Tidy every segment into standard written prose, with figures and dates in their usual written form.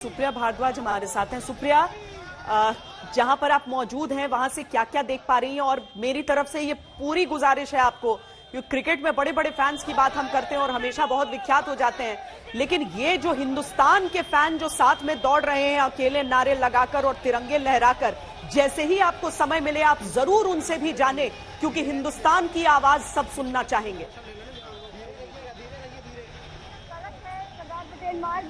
सुप्रिया भारद्वाज हमारे साथ हैं। सुप्रिया, जहां पर आप मौजूद हैं वहां से क्या क्या देख पा रही हैं? और मेरी तरफ से ये पूरी गुजारिश है आपको, क्योंकि क्रिकेट में बड़े बड़े फैंस की बात हम करते हैं और हमेशा बहुत विख्यात हो जाते हैं, लेकिन ये जो हिंदुस्तान के फैन जो साथ में दौड़ रहे हैं अकेले नारे लगाकर और तिरंगे लहराकर, जैसे ही आपको समय मिले आप जरूर उनसे भी जाने, क्योंकि हिंदुस्तान की आवाज सब सुनना चाहेंगे।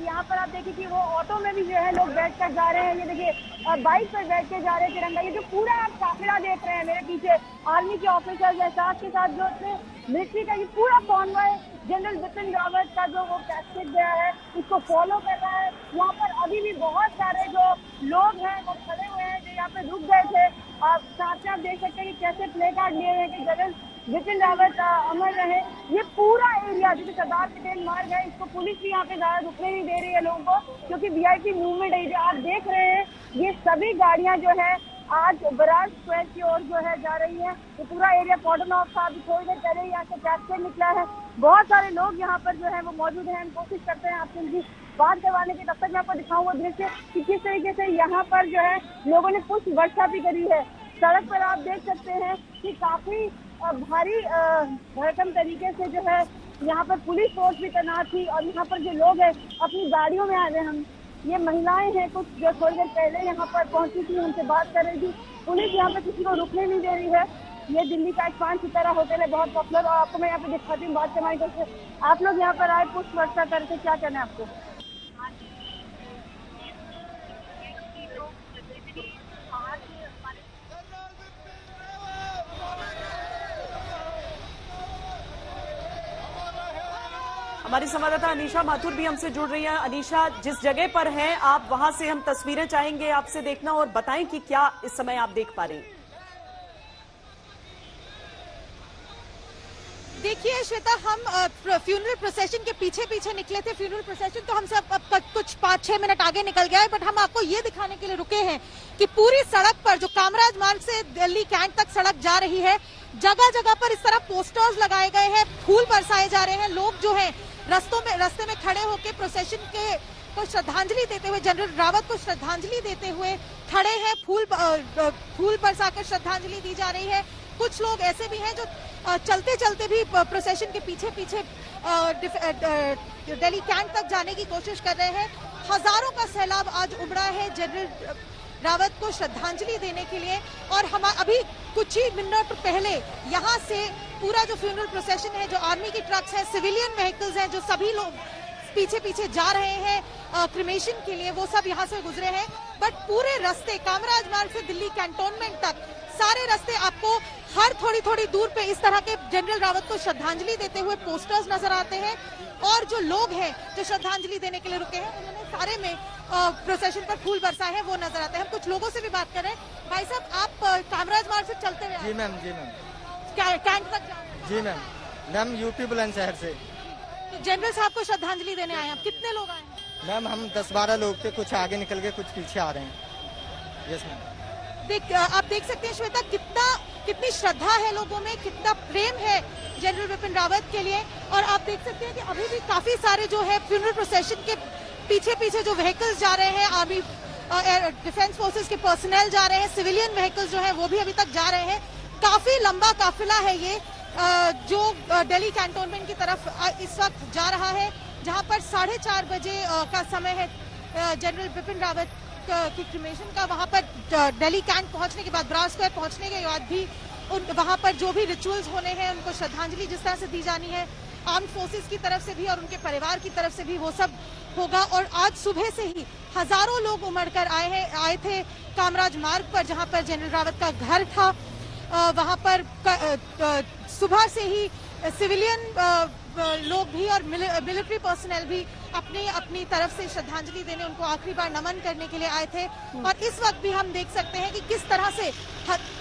यहाँ पर आप देखिए कि वो ऑटो में भी जो है लोग बैठकर जा रहे हैं। ये देखिए बाइक पर बैठ के जा रहे हैं तिरंगा। ये जो पूरा आप काफिला देख रहे हैं मेरे पीछे, आर्मी के ऑफिसर्स हैं, साथ के साथ जो मिलिट्री का ये पूरा कॉन्वॉय जनरल बिपिन रावत का जो वो कैसेट गया है उसको फॉलो कर रहा है। यहाँ पर अभी भी बहुत सारे जो लोग हैं वो खड़े हुए हैं जो यहाँ पे रुक गए थे। आप साथ में आप देख सकते हैं कि कैसे प्ले कार्ड लिए हुए हैं कि जनरल बिपिन रावत अमर रहे। ये पूरा एरिया जो सरदार पटेल मार्ग है, इसको पुलिस भी यहाँ पे ज्यादा रुकने नहीं दे रही है लोगों को, क्योंकि वीआईपी मूवमेंट है। आप देख रहे हैं ये सभी गाड़ियां जो है आज बराज स्क्वायर की ओर जो है जा रही है। तो पूरा एरिया कॉर्डन ऑफ था। अभी थोड़ी देर पहले यहाँ से कैप्चर निकला है। बहुत सारे लोग यहाँ पर जो है वो मौजूद हैं। हम कोशिश करते हैं आपसे उनकी बात करवाने की। तब तक मैं आपको दिखाऊंगा दृश्य कि किस तरीके से यहाँ पर जो है लोगों ने पुष्प वर्षा भी करी है। सड़क पर आप देख सकते हैं कि काफी भारी भरकम तरीके से जो है यहाँ पर पुलिस फोर्स भी तैनात थी। और यहाँ पर जो लोग हैं अपनी गाड़ियों में आ गए। हम ये महिलाएं हैं कुछ जो थोड़ी देर पहले यहाँ पर पहुंची थी, उनसे बात कर रही थी। पुलिस यहाँ पे किसी को रुकने नहीं दे रही है। ये दिल्ली का एक 5 सितारा होटल है, बहुत पॉपुलर। और आपको मैं यहाँ पे दिखाती हूँ बात करवाने के। आप लोग यहाँ पर आए पुष्प वर्षा करके, क्या कहना है आपको? हमारी संवाददाता अनीशा माथुर भी हमसे जुड़ रही हैं। अनीशा, जिस जगह पर हैं आप वहां से हम तस्वीरें चाहेंगे आपसे देखना, और बताएं कि क्या इस समय आप देख पा रहे हैं। देखिए श्वेता, हम फ्यूनरल प्रोसेशन के पीछे पीछे निकले थे। फ्यूनरल प्रोसेशन तो हमसे अब कुछ 5-6 मिनट आगे निकल गया है, बट हम आपको ये दिखाने के लिए रुके हैं कि पूरी सड़क पर जो कामराज मार्ग से दिल्ली कैंट तक सड़क जा रही है, जगह जगह पर इस तरह पोस्टर्स लगाए गए हैं, फूल बरसाए जा रहे हैं। लोग जो है रास्ते में खड़े होकर प्रोसेशन के को श्रद्धांजलि देते हुए, जनरल रावत को श्रद्धांजलि देते हुए खड़े हैं। फूल बरसाकर श्रद्धांजलि दी जा रही है। कुछ लोग ऐसे भी हैं जो चलते चलते भी प्रोसेशन के पीछे पीछे दिल्ली कैंट तक जाने की कोशिश कर रहे हैं। हजारों का सैलाब आज उमड़ा है जनरल रावत को श्रद्धांजलि देने के लिए। और हम अभी कुछ ही मिनट पहले यहाँ से पूरा जो फ्यूनरल प्रोसेशन है, जो आर्मी की ट्रक्स हैं, सिविलियन व्हीकल्स हैं, जो सभी लोग पीछे पीछे जा रहे हैं क्रिमेशन के लिए, वो सब यहाँ से गुजरे हैं। बट पूरे रास्ते कामराज मार्ग से दिल्ली कैंटोनमेंट तक सारे रास्ते आपको हर थोड़ी थोड़ी दूर पे इस तरह के जनरल रावत को श्रद्धांजलि देते हुए पोस्टर्स नजर आते हैं। और जो लोग हैं जो श्रद्धांजलि देने के लिए रुके हैं, उन्होंने सारे में प्रोसेशन पर फूल बरसाए हैं, वो नजर आते हैं। हम कुछ लोगों से भी बात कर रहे हैं। भाई साहब, आप कामराज मार्ग से चलते हुए? जी मैम, जी मैम। कैंट तक जा रहे हैं? जी मैम यूपी बुलंदशहर से। तो जनरल साहब को श्रद्धांजलि देने आए हैं। आप कितने लोग आए हैं? मैम हम 10-12 लोग थे, कुछ आगे निकल गए, कुछ पीछे आ रहे हैं। Yes ma'am. आप देख सकते हैं श्वेता, कितनी श्रद्धा है लोगों में, कितना प्रेम है जनरल बिपिन रावत के लिए। और आप देख सकते हैं कि अभी भी काफी सारे जो है फ्यूनरल प्रोसेशन के पीछे पीछे जो व्हीकल्स जा रहे हैं, आर्मी डिफेंस फोर्सेस के पर्सनल जा रहे हैं, सिविलियन व्हीकल्स जो है वो भी अभी तक जा रहे हैं। काफी लंबा काफिला है ये जो दिल्ली कैंटोनमेंट की तरफ इस वक्त जा रहा है, जहां पर 4:30 बजे का समय है जनरल बिपिन रावत की क्रिमेशन का। वहां पर दिल्ली कैंट पहुंचने के बाद, बराज स्क्वायर पहुंचने के बाद भी वहां पर जो भी रिचुअल्स होने हैं, उनको श्रद्धांजलि जिस तरह से दी जानी है आर्म फोर्सेस की तरफ से भी और उनके परिवार की तरफ से भी, वो सब होगा। और आज सुबह से ही हजारों लोग उमड़कर आए थे कामराज मार्ग पर, जहां पर जनरल रावत का घर था। वहां पर सुबह से ही सिविलियन लोग भी और मिलिट्री पर्सनल भी अपनी तरफ से श्रद्धांजलि देने, उनको आखिरी बार नमन करने के लिए आए थे। और इस वक्त भी हम देख सकते हैं कि किस तरह से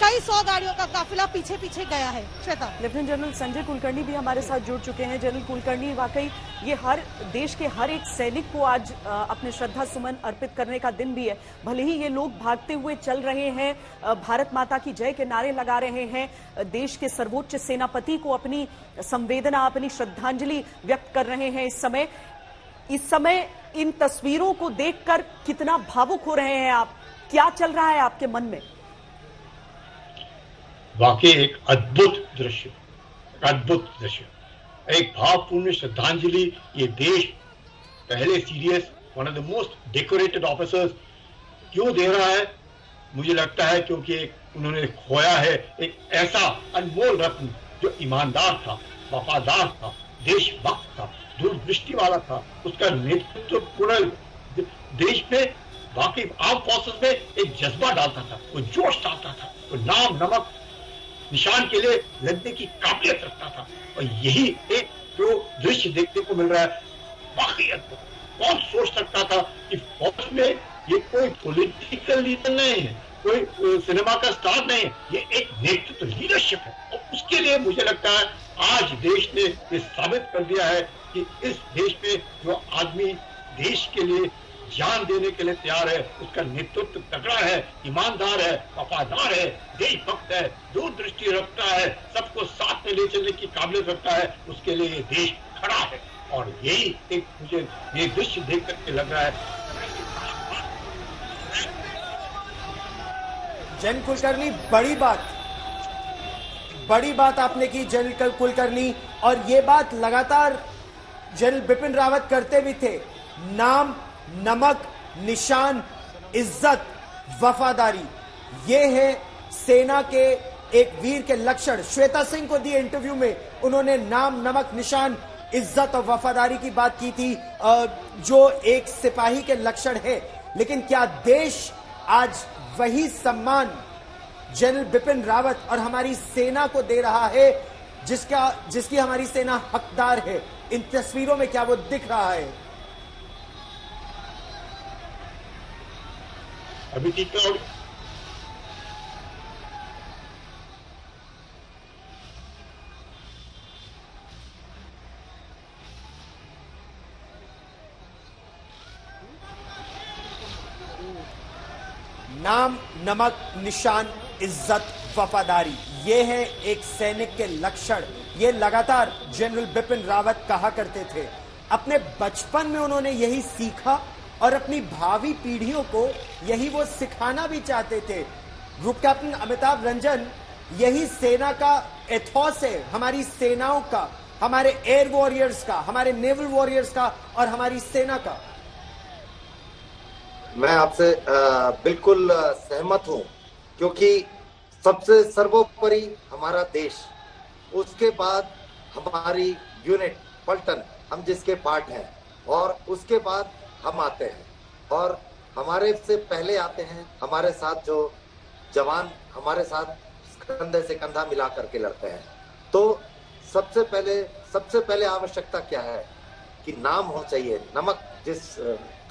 कई 100 गाड़ियों का काफिला पीछे पीछे गया है। श्वेता, लेफ्टिनेंट जनरल संजय कुलकर्णी भी हमारे साथ जुड़ चुके हैं। जनरल कुलकर्णी, वाकई ये हर देश के हर एक सैनिक को आज अपने श्रद्धा सुमन अर्पित करने का दिन भी है। भले ही ये लोग भागते हुए चल रहे हैं, भारत माता की जय के नारे लगा रहे हैं, देश के सर्वोच्च सेनापति को अपनी संवेदना, अपनी श्रद्धांजलि व्यक्त कर रहे हैं इस समय। इस समय इन तस्वीरों को देखकर कितना भावुक हो रहे हैं आप? क्या चल रहा है आपके मन में? वाकई एक अद्भुत दृश्य, एक भावपूर्ण श्रद्धांजलि। ये देश पहले serious, one of the most decorated officers क्यों दे रहा है? मुझे लगता है क्योंकि उन्होंने खोया है एक ऐसा अनमोल रत्न जो ईमानदार था, वफादार था, देशभक्त था, दूरदृष्टि वाला था। उसका नेतृत्व पूरे देश में, बाकी आर्म फोर्सेस में एक जज्बा डालता था, वो जोश डालता था, वो नाम नमक निशान के लिए लड़ने की काबिलियत रखता था। और यही एक जो दृश्य देखने को मिल रहा है, वाकई अद्भुत। कौन सोच सकता था कि फौज में ये कोई पॉलिटिकल लीडर नहीं है, कोई सिनेमा का स्टार नहीं है, ये एक नेतृत्व लीडरशिप है। और उसके लिए मुझे लगता है आज देश ने ये साबित कर दिया है कि इस देश में जो आदमी देश के लिए जान देने के लिए तैयार है, उसका नेतृत्व तगड़ा है, ईमानदार है, वफादार है, देशभक्त है, दूरदृष्टि रखता है, सबको साथ में ले चलने की काबिलियत रखता है, उसके लिए ये देश खड़ा है। और यही एक मुझे ये दृश्य देख करके लग रहा है। जनरल कुलकर्णी, बड़ी बात आपने की जनरल कुलकर्णी, और ये बात लगातार जनरल बिपिन रावत करते भी थे। नाम, नमक, निशान, इज्जत, वफादारी, ये है सेना के एक वीर के लक्षण। श्वेता सिंह को दिए इंटरव्यू में उन्होंने नाम, नमक, निशान, इज्जत और वफादारी की बात की थी, जो एक सिपाही के लक्षण है। लेकिन क्या देश आज वही सम्मान जनरल बिपिन रावत और हमारी सेना को दे रहा है जिसकी हमारी सेना हकदार है? इन तस्वीरों में क्या वो दिख रहा है? अभी ठीक है। नाम, नमक, निशान, इज्जत, वफादारी, ये है एक सैनिक के लक्षण। ये लगातार जनरल बिपिन रावत कहा करते थे। अपने बचपन में उन्होंने यही सीखा और अपनी भावी पीढ़ियों को यही वो सिखाना भी चाहते थे। ग्रुप कैप्टन अमिताभ रंजन, यही सेना का एथॉस है, हमारी सेनाओं का, हमारे एयर वॉरियर्स का, हमारे नेवल वॉरियर्स का और हमारी सेना का। मैं आपसे बिल्कुल सहमत हूं, क्योंकि सबसे सर्वोपरि हमारा देश, उसके बाद हमारी यूनिट पलटन, हम जिसके पार्ट हैं, और उसके बाद हम आते हैं, और हमारे से पहले आते हैं हमारे साथ जो जवान हमारे साथ कंधे से कंधा मिला करके लड़ते हैं। तो सबसे पहले आवश्यकता क्या है कि नाम हो चाहिए। नमक, जिस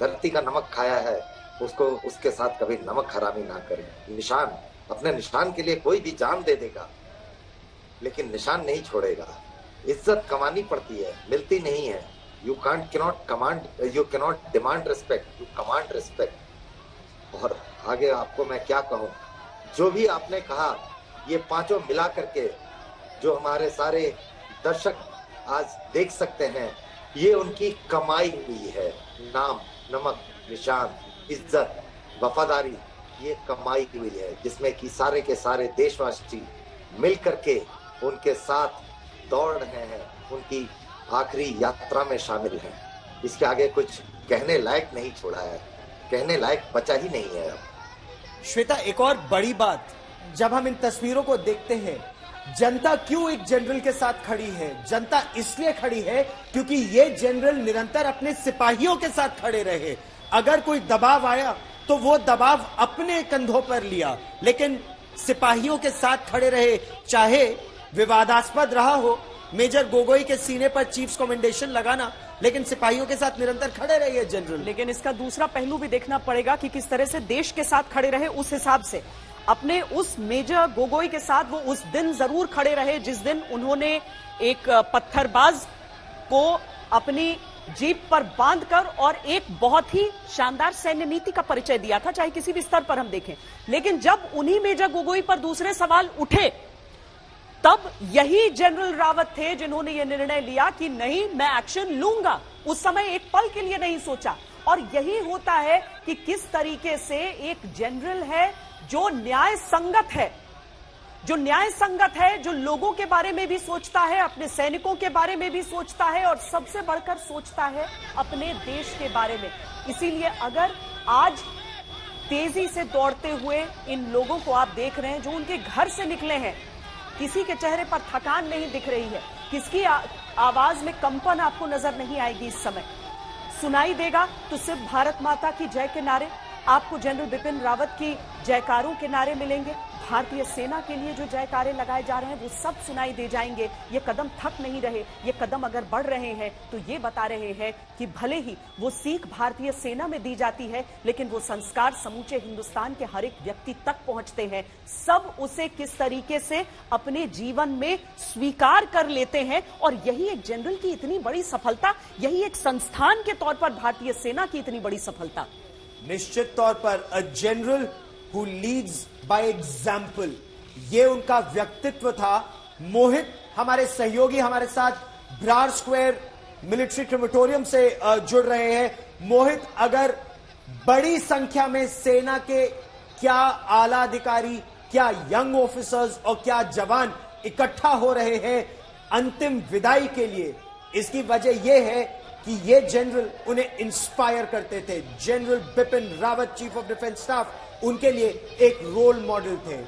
धरती का नमक खाया है उसको, उसके साथ कभी नमक हरामी ना करें। निशान, अपने निशान के लिए कोई भी जान दे देगा लेकिन निशान नहीं छोड़ेगा। इज्जत कमानी पड़ती है, मिलती नहीं है। You cannot demand respect, you command respect. और आगे आपको मैं क्या कहूं, जो भी आपने कहा, ये पांचों मिला करके जो हमारे सारे दर्शक आज देख सकते हैं, ये उनकी कमाई हुई है। नाम, नमक, निशान, इज्जत, वफादारी, ये कमाई हुई है, जिसमें कि सारे के सारे देशवासी मिल करके उनके साथ दौड़ रहे हैं, उनकी आखिरी यात्रा में शामिल हैं। इसके आगे कुछ कहने लायक नहीं छोड़ा है, कहने लायक बचा ही नहीं है अब। श्वेता, एक और बड़ी बात, जब हम इन तस्वीरों को देखते हैं, जनता क्यों एक जनरल के साथ खड़ी है? जनता इसलिए खड़ी है क्योंकि ये जनरल निरंतर अपने सिपाहियों के साथ खड़े रहे। अगर कोई दबाव आया तो वो दबाव अपने कंधों पर लिया, लेकिन सिपाहियों के साथ खड़े रहे। चाहे विवादास्पद रहा हो मेजर गोगोई के सीने पर चीफ्स कमेंडेशन लगाना, लेकिन सिपाहियों के साथ निरंतर खड़े रहे जनरल। लेकिन इसका दूसरा पहलू भी देखना पड़ेगा कि किस तरह से देश के साथ खड़े रहे। उस हिसाब से अपने उस मेजर गोगोई के साथ वो उस दिन जरूर खड़े रहे जिस दिन उन्होंने एक पत्थरबाज को अपनी जीप पर बांधकर और एक बहुत ही शानदार सैन्य नीति का परिचय दिया था, चाहे किसी भी स्तर पर हम देखें। लेकिन जब उन्हीं मेजर गोगोई पर दूसरे सवाल उठे तब यही जनरल रावत थे जिन्होंने यह निर्णय लिया कि नहीं, मैं एक्शन लूंगा। उस समय एक पल के लिए नहीं सोचा। और यही होता है कि किस तरीके से एक जनरल है जो न्याय संगत है, जो लोगों के बारे में भी सोचता है, अपने सैनिकों के बारे में भी सोचता है और सबसे बढ़कर सोचता है अपने देश के बारे में। इसीलिए अगर आज तेजी से दौड़ते हुए इन लोगों को आप देख रहे हैं जो उनके घर से निकले हैं, किसी के चेहरे पर थकान नहीं दिख रही है, किसकी आवाज में कंपन आपको नजर नहीं आएगी। इस समय सुनाई देगा तो सिर्फ भारत माता की जय के नारे, आपको जनरल बिपिन रावत की जयकारों के नारे मिलेंगे। भारतीय सेना के लिए जो जयकारे लगाए जा रहे हैं वो सब सुनाई दे जाएंगे। ये कदम थक नहीं रहे, ये कदम अगर बढ़ रहे हैं तो ये बता रहे हैं कि भले ही वो सीख भारतीय सेना में दी जाती है, लेकिन वो संस्कार समूचे हिंदुस्तान के हर एक व्यक्ति तक पहुंचते हैं। सब उसे किस तरीके से अपने जीवन में स्वीकार कर लेते हैं। और यही एक जनरल की इतनी बड़ी सफलता, यही एक संस्थान के तौर पर भारतीय सेना की इतनी बड़ी सफलता। निश्चित तौर पर a general who leads by example, ये उनका व्यक्तित्व था। मोहित हमारे सहयोगी हमारे साथ ब्रार स्क्वायर मिलिट्री क्रेमेटोरियम से जुड़ रहे हैं। मोहित, अगर बड़ी संख्या में सेना के क्या आला अधिकारी, क्या यंग ऑफिसर्स और क्या जवान इकट्ठा हो रहे हैं अंतिम विदाई के लिए, इसकी वजह यह है कि ये जनरल उन्हें इंस्पायर करते थे। General Bipin Rawat, chief of defence staff, उनके लिए एक रोल मॉडल थे।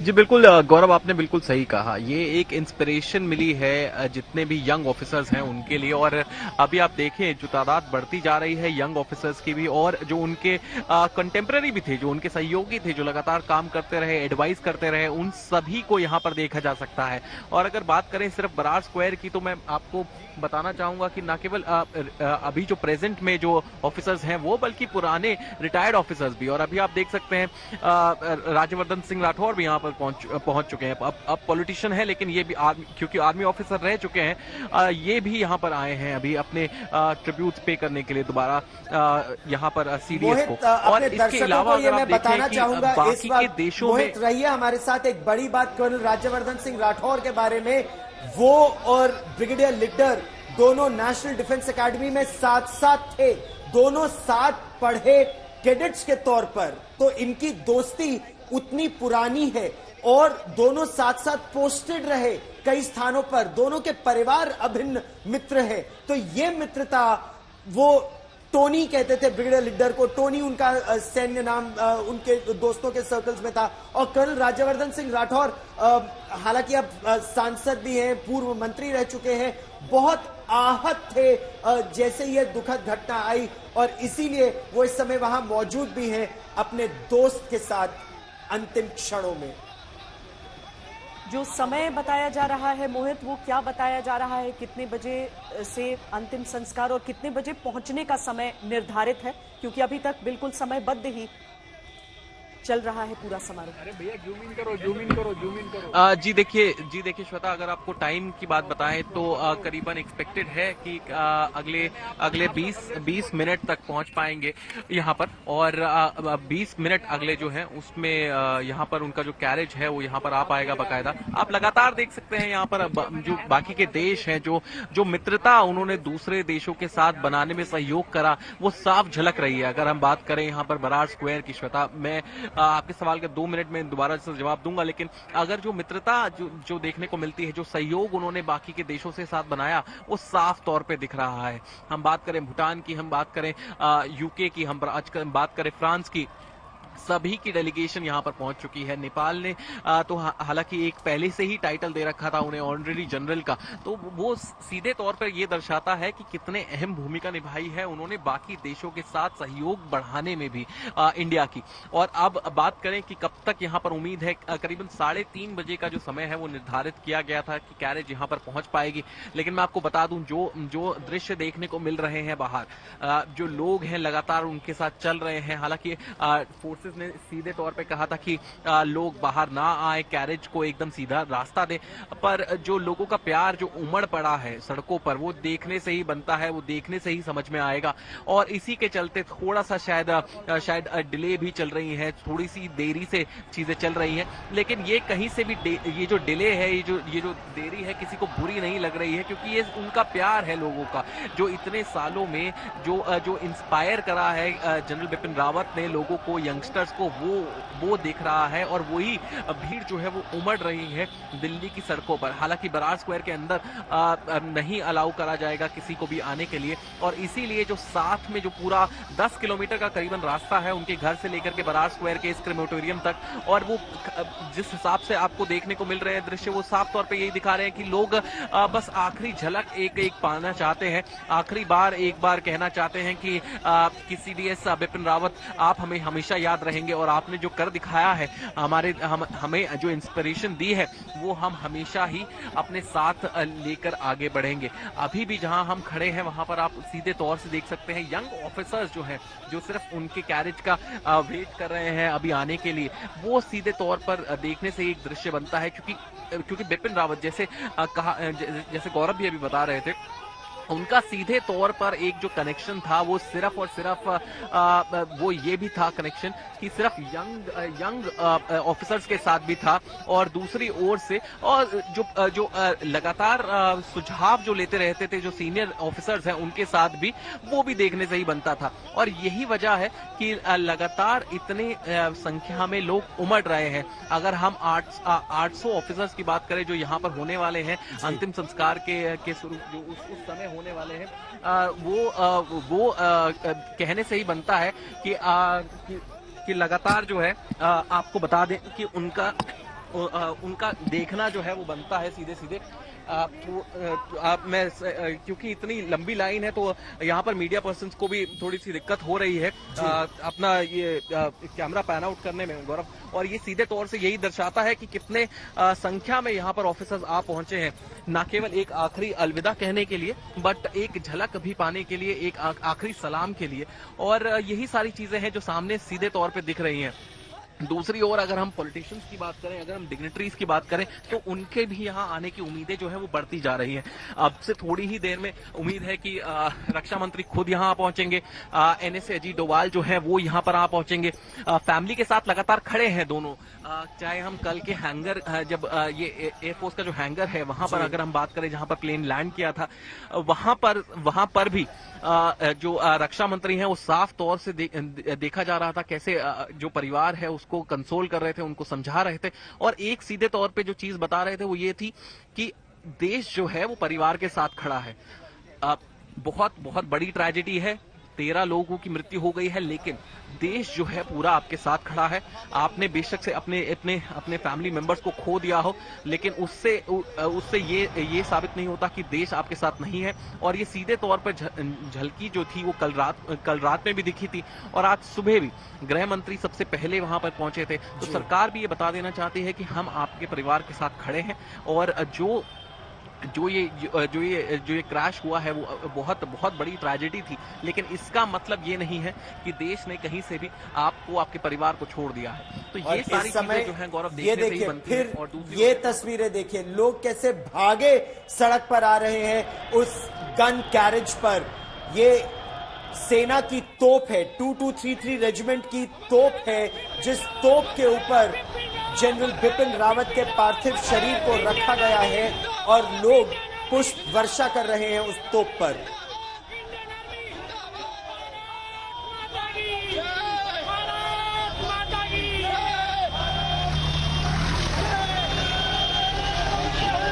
जी बिल्कुल गौरव, आपने बिल्कुल सही कहा। ये एक इंस्पिरेशन मिली है जितने भी यंग ऑफिसर्स हैं उनके लिए। और अभी आप देखें जो तादाद बढ़ती जा रही है यंग ऑफिसर्स की भी, और जो उनके कंटेम्पररी भी थे, जो उनके सहयोगी थे, जो लगातार काम करते रहे, एडवाइस करते रहे, उन सभी को यहाँ पर देखा जा सकता है। और अगर बात करें सिर्फ बरार स्क्वायर की, तो मैं आपको बताना चाहूंगा कि न केवल अभी जो प्रेजेंट में जो ऑफिसर्स हैं वो, बल्कि पुराने रिटायर्ड ऑफिसर्स भी। और अभी आप देख सकते हैं राज्यवर्धन सिंह राठौर भी यहाँ पर पहुंच चुके हैं। अब पॉलिटिशियन है, लेकिन ये भी क्योंकि आर्मी ऑफिसर रह चुके हैं, ये भी यहाँ पर आए हैं अभी अपने ट्रिब्यूट पे करने के लिए दोबारा यहाँ पर सीडीएस को। और इसके अलावा अगर आप देखें कि बाकी के देशों में रहिए हमारे साथ, एक बड़ी बात कर्नल राज्यवर्धन सिंह राठौर के बारे में, वो और ब्रिगेडियर लिड्डर दोनों नेशनल डिफेंस एकेडमी में साथ साथ थे, दोनों साथ पढ़े कैडेट्स के तौर पर, तो इनकी दोस्ती उतनी पुरानी है। और दोनों साथ साथ पोस्टेड रहे कई स्थानों पर, दोनों के परिवार अभिन्न मित्र है। तो ये मित्रता, वो टोनी कहते थे ब्रिगेडियर लिड्डर को, टोनी उनका सैन्य नाम उनके दोस्तों के सर्कल्स में था। और कर्नल राज्यवर्धन सिंह राठौर हालांकि अब सांसद भी हैं, पूर्व मंत्री रह चुके हैं, बहुत आहत थे जैसे ये दुखद घटना आई, और इसीलिए वो इस समय वहां मौजूद भी हैं अपने दोस्त के साथ अंतिम क्षणों में। जो समय बताया जा रहा है मोहित, वो क्या बताया जा रहा है? कितने बजे से अंतिम संस्कार और कितने बजे पहुंचने का समय निर्धारित है? क्योंकि अभी तक बिल्कुल समयबद्ध ही चल रहा है पूरा समारोह। अरे भैया जूम इन करो। जी देखिए श्वेता, अगर आपको टाइम की बात बताएं तो करीबन एक्सपेक्टेड है कि अगले 20 मिनट तक पहुंच पाएंगे यहाँ पर। और 20 मिनट अगले जो है उसमें यहाँ पर उनका जो कैरेज है वो यहाँ पर आ पाएगा बाकायदा। आप लगातार देख सकते हैं यहाँ पर जो बाकी के देश हैं, जो मित्रता उन्होंने दूसरे देशों के साथ बनाने में सहयोग करा, वो साफ झलक रही है। अगर हम बात करें यहाँ पर बरार स्क्वायर की, श्वेता, मैं आपके सवाल के 2 मिनट में दोबारा से जवाब दूंगा, लेकिन अगर जो मित्रता जो देखने को मिलती है, जो सहयोग उन्होंने बाकी के देशों से साथ बनाया, वो साफ तौर पे दिख रहा है। हम बात करें भूटान की, हम बात करें यूके की, हम बात करें फ्रांस की, सभी की डेलीगेशन यहां पर पहुंच चुकी है। नेपाल ने तो हालांकि एक पहले से ही टाइटल दे रखा था उन्हें, ऑनरेरी जनरल का, तो वो सीधे तौर पर यह दर्शाता है कि कितने अहम भूमिका निभाई है उन्होंने बाकी देशों के साथ सहयोग बढ़ाने में भी इंडिया की। और अब बात करें कि कब तक यहां पर उम्मीद है, करीबन 3:30 बजे का जो समय है वो निर्धारित किया गया था कि कैरेज यहां पर पहुंच पाएगी। लेकिन मैं आपको बता दूं, जो दृश्य देखने को मिल रहे हैं बाहर, जो लोग हैं लगातार उनके साथ चल रहे हैं। हालांकि फोर्सेस फोर्सेस ने सीधे तौर पे कहा था कि लोग बाहर ना आए, कैरेज को एकदम सीधा रास्ता दें, पर जो लोगों का प्यार जो उमड़ पड़ा है सड़कों पर, वो देखने से ही बनता है, वो देखने से ही समझ में आएगा। और इसी के चलते थोड़ा सा शायद डिले भी चल रही है, थोड़ी सी देरी से चीजें चल रही हैं, लेकिन ये कहीं से भी ये जो डिले है, ये जो देरी है, किसी को बुरी नहीं लग रही है, क्योंकि ये उनका प्यार है लोगों का, जो इतने सालों में जो इंस्पायर करा है जनरल बिपिन रावत ने लोगों को, यंगस्टर्स को, वो दिख रहा है। और वही भीड़ जो है वो उमड़ रही है दिल्ली की सड़कों पर। हालांकि बरार स्क्वायर के अंदर नहीं अलाउ करा जाएगा किसी को भी आने के लिए, और इसीलिए जो साथ में जो पूरा 10 किलोमीटर का करीबन रास्ता है उनके घर से लेकर के बरार स्क्वायर के इस क्रेमेटोरियम तक, और वो जिस हिसाब से आपको देखने को मिल रहे हैं दृश्य, वो साफ तौर पे यही दिखा रहे हैं कि लोग बस आखिरी झलक एक पाना चाहते हैं, आखिरी बार एक बार कहना चाहते हैं कि CDS बिपिन रावत आप हमें हमेशा याद रहेंगे, और आपने जो कर दिखाया है, हमें जो इंस्पिरेशन दी है, वो हम हमेशा ही अपने साथ लेकर आगे बढ़ेंगे। अभी भी जहां हम खड़े हैं वहां पर आप सीधे तौर से देख सकते हैं यंग ऑफिसर्स जो हैं, जो सिर्फ उनके कैरेज का वेट कर रहे हैं अभी आने के लिए, वो सीधे तौर पर देखने से एक दृश्य बनता है, क्योंकि बिपिन रावत जैसे गौरव भी अभी बता रहे थे, उनका सीधे तौर पर एक जो कनेक्शन था वो सिर्फ और सिर्फ वो ये भी था कनेक्शन कि सिर्फ यंग ऑफिसर्स के साथ भी था, और दूसरी ओर से और जो लगातार सुझाव जो लेते रहते थे जो सीनियर ऑफिसर्स हैं उनके साथ भी, वो भी देखने से ही बनता था। और यही वजह है कि लगातार इतने संख्या में लोग उमड़ रहे हैं। अगर हम 800 ऑफिसर्स की बात करें जो यहाँ पर होने वाले हैं अंतिम संस्कार के स्वरूप, जो उस समय होने वाले हैं, वो कहने से ही बनता है कि लगातार जो है आपको बता दें कि उनका देखना जो है वो बनता है सीधे क्योंकि इतनी लंबी लाइन है तो यहाँ पर मीडिया पर्सन्स को भी थोड़ी सी दिक्कत हो रही है अपना ये कैमरा पैन आउट करने में गौरव, और ये सीधे तौर से यही दर्शाता है कि कितने संख्या में यहाँ पर ऑफिसर्स आ पहुंचे हैं, न केवल एक आखिरी अलविदा कहने के लिए, बट एक झलक भी पाने के लिए, एक आखिरी सलाम के लिए। और यही सारी चीजें हैं जो सामने सीधे तौर पे दिख रही हैं। दूसरी ओर अगर हम पॉलिटिशियंस की बात करें, अगर हम डिग्निटरीज की बात करें, तो उनके भी यहाँ आने की उम्मीदें जो है वो बढ़ती जा रही हैं। अब से थोड़ी ही देर में उम्मीद है कि रक्षा मंत्री खुद यहाँ पहुंचेंगे, NSA अजीत डोवाल जो है वो यहाँ पर आ पहुंचेंगे, फैमिली के साथ लगातार खड़े हैं दोनों। चाहे हम कल के हैंगर, जब ये एयरफोर्स का जो हैंगर है वहां पर अगर हम बात करें, जहां पर प्लेन लैंड किया था, वहां पर भी जो रक्षा मंत्री हैं वो साफ तौर से देखा जा रहा था कैसे जो परिवार है उसको कंसोल कर रहे थे, उनको समझा रहे थे, और एक सीधे तौर पे जो चीज बता रहे थे वो ये थी कि देश जो है वो परिवार के साथ खड़ा है। बहुत बहुत बड़ी ट्रेजेडी है, 13 लोगों की मृत्यु हो गई है, लेकिन देश जो है पूरा आपके साथ खड़ा है। आपने बेशक से अपने फैमिली मेंबर्स को खो दिया हो, लेकिन उससे ये साबित नहीं होता कि देश आपके साथ नहीं है। और ये सीधे तौर पर झलकी जो थी वो कल रात में भी दिखी थी, और आज सुबह भी गृह मंत्री सबसे पहले वहां पर पहुंचे थे। तो सरकार भी ये बता देना चाहती है कि हम आपके परिवार के साथ खड़े हैं, और जो ये क्रैश हुआ है वो बहुत बहुत बड़ी ट्रेजेडी थी, लेकिन इसका मतलब ये नहीं है कि देश ने कहीं से भी आपको, आपके परिवार को छोड़ दिया है। तो ये सारी चीजें जो हैं गौरव देखने से ही बनती हैं। और दूसरी ये तस्वीरें देखिए, लोग कैसे भागे सड़क पर आ रहे हैं उस गन कैरेज पर। ये सेना की तोप है, 2233 रेजिमेंट की तोप है, जिस तोप के ऊपर जनरल बिपिन रावत के पार्थिव शरीर को रखा गया है, और लोग पुष्प वर्षा कर रहे हैं उस तोप पर।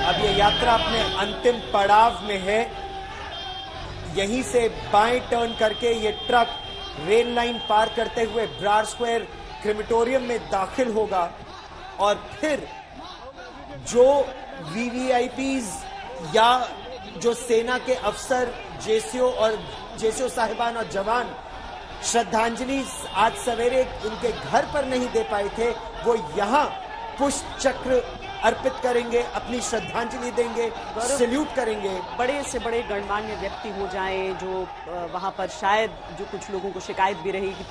अब ये यात्रा अपने अंतिम पड़ाव में है। यहीं से बाएं टर्न करके ये ट्रक रेल लाइन पार करते हुए बरार स्क्वायर क्रेमेटोरियम में दाखिल होगा, और फिर जो वीवीआईपीज या जो सेना के अफसर, जेसीओ साहिबान और जवान श्रद्धांजलि आज सवेरे उनके घर पर नहीं दे पाए थे, वो यहां पुष्प चक्र अर्पित करेंगे, अपनी श्रद्धांजलि देंगे, सैल्यूट करेंगे। बड़े से बड़े गणमान्य व्यक्ति हो जाएं जो वहां पर शायद जो कुछ लोगों को शिकायत भी रही कि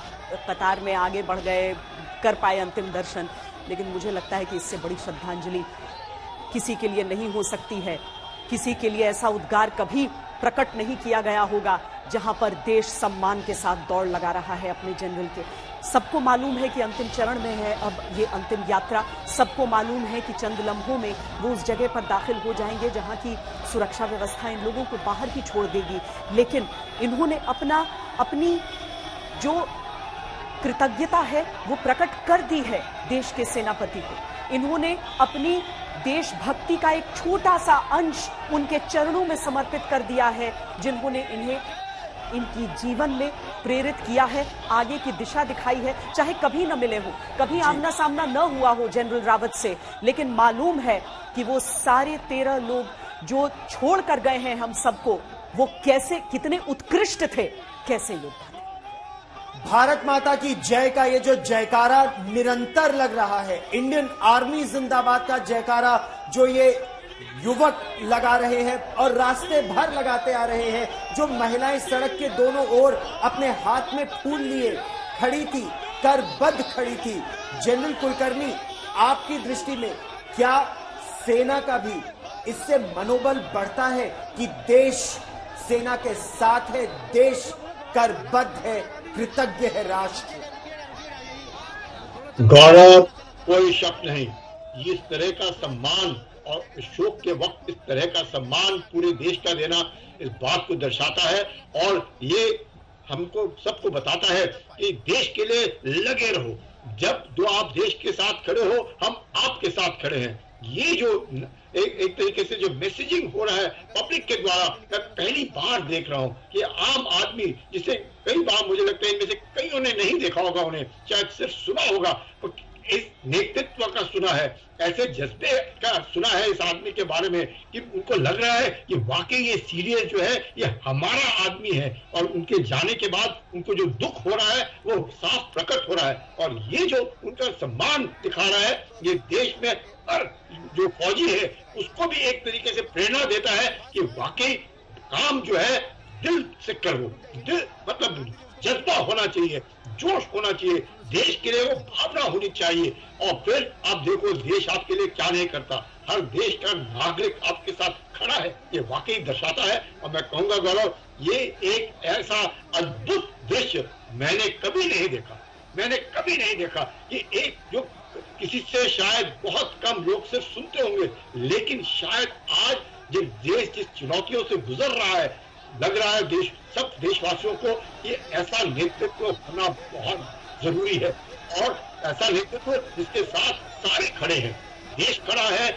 कतार में आगे बढ़ गए, कर पाए अंतिम दर्शन, लेकिन मुझे लगता है कि इससे बड़ी श्रद्धांजलि किसी के लिए नहीं हो सकती है। किसी के लिए ऐसा उद्गार कभी प्रकट नहीं किया गया होगा जहां पर देश सम्मान के साथ दौड़ लगा रहा है अपने जनरल के। सबको मालूम है कि अंतिम चरण में है अब ये अंतिम यात्रा। सबको मालूम है कि चंद लम्हों में वो उस जगह पर दाखिल हो जाएंगे जहां की सुरक्षा व्यवस्था इन लोगों को बाहर ही छोड़ देगी। लेकिन इन्होंने अपनी जो कृतज्ञता है वो प्रकट कर दी है देश के सेनापति को। इन्होंने अपनी देशभक्ति का एक छोटा सा अंश उनके चरणों में समर्पित कर दिया है, जिन्होंने इन्हें इनकी जीवन में प्रेरित किया है, आगे की दिशा दिखाई है। चाहे कभी न मिले हो, कभी आमना सामना न हुआ हो जनरल रावत से, लेकिन मालूम है कि वो सारे 13 लोग जो छोड़ कर गए हैं हम सबको, वो कैसे कितने उत्कृष्ट थे, कैसे योद्धा। भारत माता की जय का ये जो जयकारा निरंतर लग रहा है, इंडियन आर्मी जिंदाबाद का जयकारा जो ये युवक लगा रहे हैं और रास्ते भर लगाते आ रहे हैं, जो महिलाएं सड़क के दोनों ओर अपने हाथ में फूल लिए खड़ी थी, करबद्ध खड़ी थी। जनरल कुलकर्णी, आपकी दृष्टि में क्या सेना का भी इससे मनोबल बढ़ता है कि देश सेना के साथ है, देश करबद्ध है, कृतज्ञ है राष्ट्र? गौरव, कोई शक नहीं, इस तरह का सम्मान और शोक के वक्त इस तरह का सम्मान पूरे देश का देना इस बात को दर्शाता है और ये हमको सबको बताता है कि देश के लिए लगे रहो। जब जो आप देश के साथ खड़े हो, हम आपके साथ खड़े हैं। ये जो एक तरीके से जो मैसेजिंग हो रहा है पब्लिक के द्वारा, मैं पहली बार देख रहा हूं कि आम आदमी, जिसे कई बार मुझे लगता है इनमें से कईयों ने नहीं देखा होगा, उन्हें शायद सिर्फ सुना होगा, तो इस नेतृत्व का सुना है, ऐसे जज्बे का सुना है इस आदमी के बारे में कि उनको लग रहा है कि वाकई ये सीरियस जो है ये हमारा आदमी है और उनके जाने के बाद उनको जो दुख हो रहा है वो साफ प्रकट हो रहा है। और ये जो उनका सम्मान दिखा रहा है, ये देश में हर जो फौजी है उसको भी एक तरीके से प्रेरणा देता है कि वाकई काम जो है दिल से करो, दिल मतलब जज्बा होना चाहिए, जोश होना चाहिए, देश के लिए वो भावना होनी चाहिए। और फिर आप देखो देश आपके लिए क्या नहीं करता, हर देश का नागरिक आपके साथ खड़ा है, ये वाकई दर्शाता है। और मैं कहूंगा गौरव, ये एक ऐसा अद्भुत दृश्य मैंने कभी नहीं देखा कि एक जो किसी से शायद बहुत कम लोग सिर्फ सुनते होंगे, लेकिन शायद आज जब देश जिस चुनौतियों से गुजर रहा है, लग रहा है देश सब देशवासियों को ये ऐसा नेतृत्व होना बहुत जरूरी है और ऐसा नेतृत्व जिसके साथ सारे खड़े हैं, देश खड़ा है,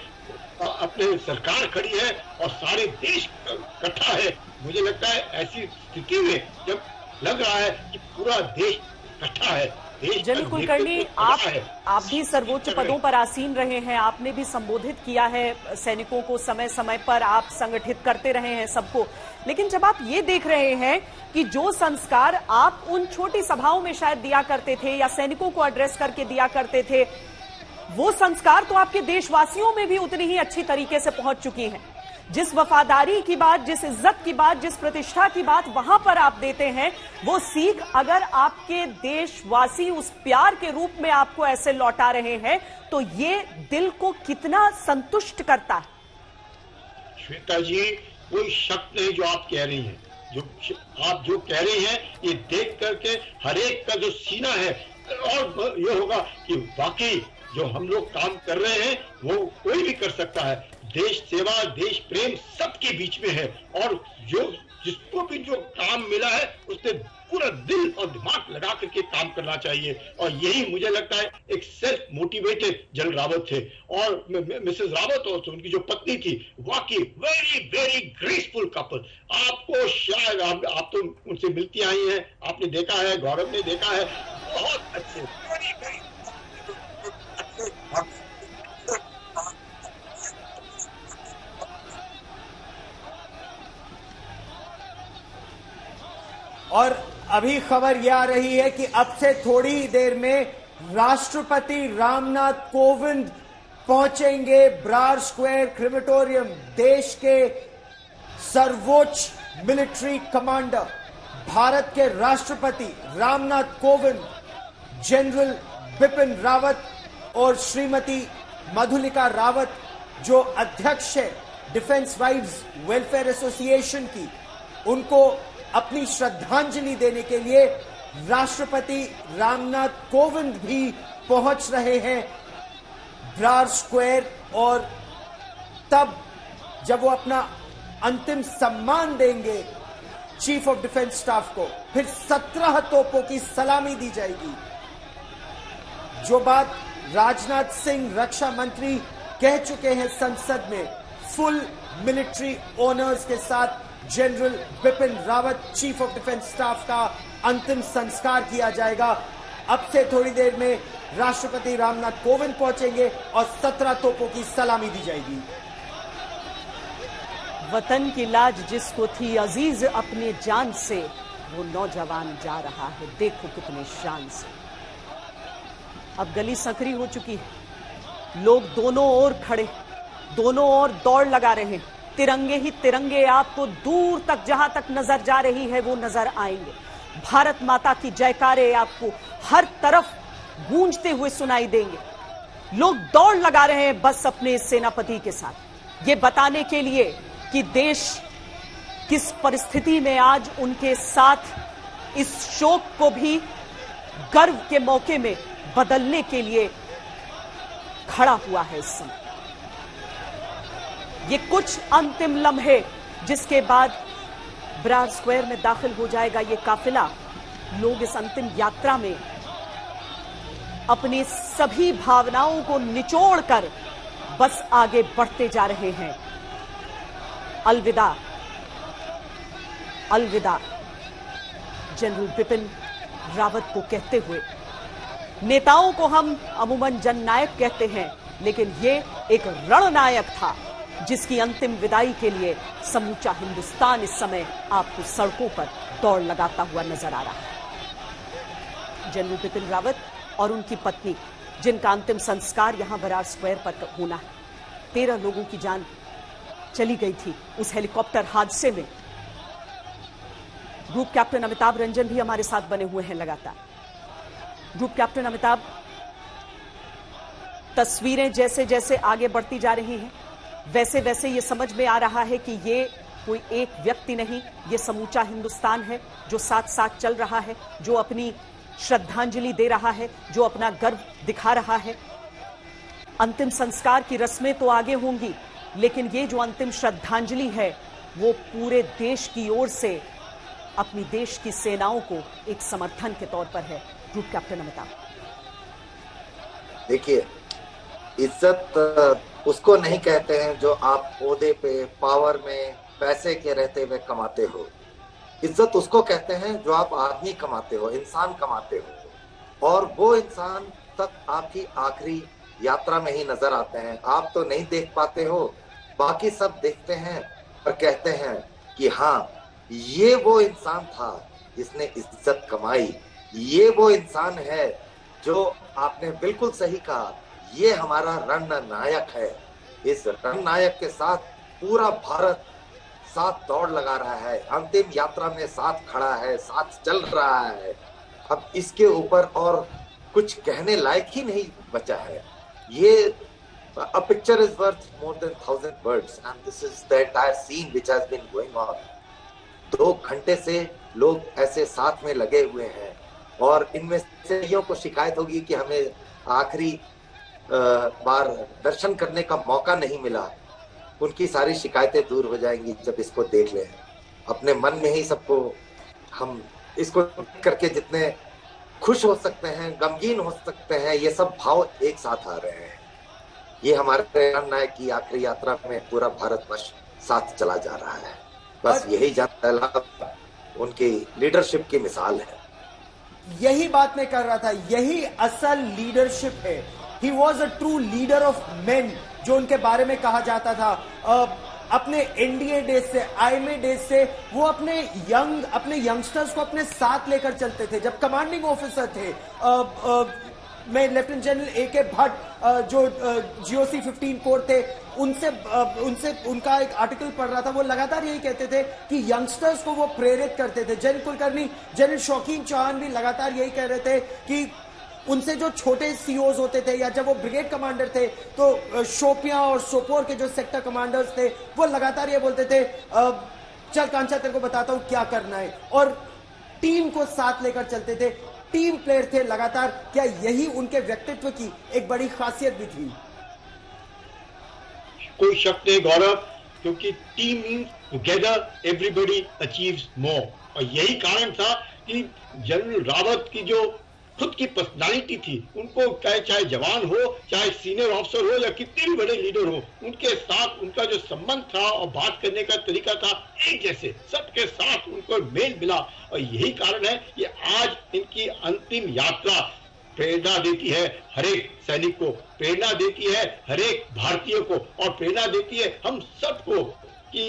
अपने सरकार खड़ी है और सारे देश इकट्ठा है। मुझे लगता है ऐसी स्थिति में जब लग रहा है कि पूरा देश इकट्ठा है। जनरल कुलकर्णी, आप भी सर्वोच्च पदों पर आसीन रहे हैं, आपने भी संबोधित किया है सैनिकों को, समय समय पर आप संगठित करते रहे हैं सबको, लेकिन जब आप ये देख रहे हैं कि जो संस्कार आप उन छोटी सभाओं में शायद दिया करते थे या सैनिकों को एड्रेस करके दिया करते थे, वो संस्कार तो आपके देशवासियों में भी उतनी ही अच्छी तरीके से पहुंच चुकी हैं। जिस वफादारी की बात, जिस इज्जत की बात, जिस प्रतिष्ठा की बात वहां पर आप देते हैं, वो सीख अगर आपके देशवासी उस प्यार के रूप में आपको ऐसे लौटा रहे हैं तो ये दिल को कितना संतुष्ट करता है। श्वेता जी, कोई शक नहीं जो आप कह रही हैं, आप जो कह रही हैं ये देख करके हर एक का जो सीना है और ये होगा कि वाकई जो हम लोग काम कर रहे हैं वो कोई भी कर सकता है। देश सेवा, देश प्रेम सबके बीच में है और जो जिसको भी जो काम मिला है उसने पूरा दिल और दिमाग लगा करके काम करना चाहिए। और यही मुझे लगता है एक सेल्फ मोटिवेटेड जनरल रावत थे और मिसेस रावत और उनकी जो पत्नी थी, वाकई वेरी वेरी ग्रेसफुल कपल। आपको शायद आप तो उनसे मिलती आई हैं, आपने देखा है, गौरव ने देखा है, बहुत अच्छे, वेरी वेरी और अभी खबर यह आ रही है कि अब से थोड़ी ही देर में राष्ट्रपति रामनाथ कोविंद पहुंचेंगे ब्रार स्क्वायर क्रिमेटोरियम, देश के सर्वोच्च मिलिट्री कमांडर, भारत के राष्ट्रपति रामनाथ कोविंद, जनरल बिपिन रावत और श्रीमती मधुलिका रावत, जो अध्यक्ष है डिफेंस वाइव्स वेलफेयर एसोसिएशन की, उनको अपनी श्रद्धांजलि देने के लिए राष्ट्रपति रामनाथ कोविंद भी पहुंच रहे हैं ब्रार स्क्वायर। और तब जब वो अपना अंतिम सम्मान देंगे चीफ ऑफ डिफेंस स्टाफ को, फिर 17 तोपों की सलामी दी जाएगी। जो बात राजनाथ सिंह रक्षा मंत्री कह चुके हैं संसद में, फुल मिलिट्री ऑनर्स के साथ general Bipin Rawat chief of defence staff का अंतिम संस्कार किया जाएगा। अब से थोड़ी देर में राष्ट्रपति रामनाथ कोविंद पहुंचेंगे और 17 तोपों की सलामी दी जाएगी। वतन की लाज जिसको थी अजीज अपने जान से, वो नौजवान जा रहा है देखो कितने शान से। अब गली संकरी हो चुकी है, लोग दोनों ओर खड़े, दोनों ओर दौड़ लगा रहे हैं। तिरंगे ही तिरंगे आपको दूर तक जहां तक नजर जा रही है वो नजर आएंगे। भारत माता की जयकारे आपको हर तरफ गूंजते हुए सुनाई देंगे। लोग दौड़ लगा रहे हैं बस अपने सेनापति के साथ, ये बताने के लिए कि देश किस परिस्थिति में आज उनके साथ इस शोक को भी गर्व के मौके में बदलने के लिए खड़ा हुआ है। इस समय ये कुछ अंतिम लम्हे, जिसके बाद ब्रार स्क्वायर में दाखिल हो जाएगा ये काफिला। लोग इस अंतिम यात्रा में अपनी सभी भावनाओं को निचोड़कर बस आगे बढ़ते जा रहे हैं। अलविदा, अलविदा जनरल बिपिन रावत को कहते हुए। नेताओं को हम अमूमन जननायक कहते हैं, लेकिन ये एक रणनायक था जिसकी अंतिम विदाई के लिए समूचा हिंदुस्तान इस समय आपको सड़कों पर दौड़ लगाता हुआ नजर आ रहा है। जनरल बिपिन रावत और उनकी पत्नी, जिनका अंतिम संस्कार यहां बरार स्क्वायर पर होना है। 13 लोगों की जान चली गई थी उस हेलीकॉप्टर हादसे में। ग्रुप कैप्टन अमिताभ रंजन भी हमारे साथ बने हुए हैं लगातार। ग्रुप कैप्टन अमिताभ, तस्वीरें जैसे जैसे आगे बढ़ती जा रही हैं, वैसे वैसे ये समझ में आ रहा है कि ये कोई एक व्यक्ति नहीं, ये समूचा हिंदुस्तान है जो साथ साथ चल रहा है, जो अपनी श्रद्धांजलि दे रहा है, जो अपना गर्व दिखा रहा है। अंतिम संस्कार की रस्में तो आगे होंगी, लेकिन ये जो अंतिम श्रद्धांजलि है वो पूरे देश की ओर से अपनी देश की सेनाओं को एक समर्थन के तौर पर है। ग्रुप कैप्टन अमिताभ, देखिए, इज्जत उसको नहीं कहते हैं जो आप ओहदे पे, पावर में, पैसे के रहते हुए कमाते हो। इज्जत उसको कहते हैं जो आप आदमी कमाते हो, इंसान कमाते हो, और वो इंसान तक आपकी आखिरी यात्रा में ही नजर आते हैं। आप तो नहीं देख पाते हो, बाकी सब देखते हैं और कहते हैं कि हाँ, ये वो इंसान था जिसने इज्जत कमाई, ये वो इंसान है जो, आपने बिल्कुल सही कहा, ये हमारा रणनायक है। इस रणनायक के साथ पूरा भारत साथ दौड़ लगा रहा है, अंतिम यात्रा में साथ खड़ा है, साथ चल रहा है। अब इसके ऊपर और कुछ कहने लायक ही नहीं बचा है। ये a picture is worth more than 1,000 words and this is the entire scene which has been going on. 2 घंटे से लोग ऐसे साथ में लगे हुए हैं और इनमें से कईयों को शिकायत होगी कि हमें आखिरी बार दर्शन करने का मौका नहीं मिला। उनकी सारी शिकायतें दूर हो जाएंगी जब इसको देख लें। अपने मन में ही सबको हम इसको करके जितने खुश हो सकते हैं, गमगीन हो सकते हैं, ये सब भाव एक साथ आ रहे हैं। ये हमारे रणनायक की आखिरी यात्रा में पूरा भारतवर्ष साथ चला जा रहा है। बस यही उनकी लीडरशिप की मिसाल है। यही बात मैं कर रहा था, यही असल लीडरशिप है। He was a true leader of main, जो उनके बारे में कहा जाता था। अपने एनडीए डेज से, आईएमए डेज से वो अपने यंगस्टर्स को अपने साथ लेकर चलते थे। जब कमांडिंग ऑफिसर थे, मैं लेफ्टिनेंट जनरल A.K. भट्ट जो GOC 15 कोर थे उनसे उनका एक आर्टिकल पढ़ रहा था। वो लगातार यही कहते थे कि यंगस्टर्स को वो प्रेरित करते थे। जनरल कुलकर्णी, जनरल शौकीन चौहान भी लगातार यही कह रहे थे कि उनसे जो छोटे COs होते थे या जब वो ब्रिगेड कमांडर थे तो शोपियां और सोपोर के जो सेक्टर कमांडर्स थे वो लगातार ये बोलते थे चल कांचा तेरे को बताता हूं क्या करना है, और टीम को साथ लेकर चलते थे, टीम प्लेयर थे लगातार। क्या यही उनके व्यक्तित्व की एक बड़ी खासियत भी थी? कोई शक नहीं गौरव, क्योंकि team means together everybody achieves more, और यही कारण था कि जनरल रावत की जो खुद की पर्सनालिटी थी, उनको चाहे जवान हो, चाहे सीनियर ऑफिसर हो, या कितने भी बड़े लीडर हो, उनके साथ उनका जो संबंध था और बात करने का तरीका था एक जैसे, सबके साथ उनको मेल मिला। और यही कारण है कि आज इनकी अंतिम यात्रा प्रेरणा देती है हर एक सैनिक को, प्रेरणा देती है हर एक भारतीय को, और प्रेरणा देती है हम सबको कि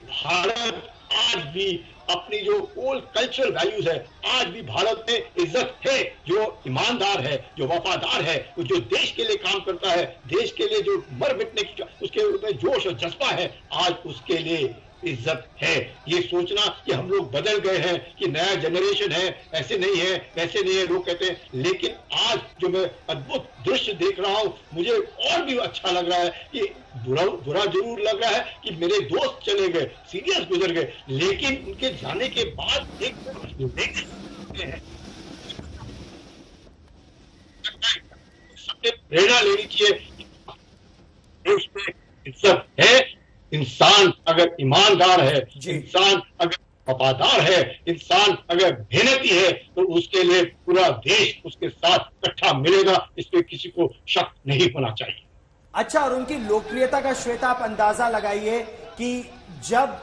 भारत आज भी अपनी जो ओल्ड कल्चरल वैल्यूज है, आज भी भारत में इज्जत है। जो ईमानदार है, जो वफादार है, जो देश के लिए काम करता है, देश के लिए जो मर मिटने की उसके में जोश और जज्बा है, आज उसके लिए इज्जत है। ये सोचना कि हम लोग बदल गए हैं, कि नया जनरेशन है, ऐसे नहीं है, वैसे नहीं है, लोग कहते हैं, लेकिन आज जो मैं अद्भुत दृश्य देख रहा हूं, मुझे और भी अच्छा लग रहा है कि बुरा जरूर लग रहा है कि मेरे दोस्त चले गए, सीनियर्स गुजर गए, लेकिन उनके जाने के बाद एक सबने प्रेरणा लेनी चाहिए। देश में इज्जत है, इंसान अगर ईमानदार है, इंसान अगर वफादार है, इंसान अगर मेहनती है, तो उसके लिए पूरा देश उसके साथ इकट्ठा मिलेगा, इसमें किसी को शक नहीं होना चाहिए। अच्छा, और उनकी लोकप्रियता का श्वेता आप अंदाजा लगाइए कि जब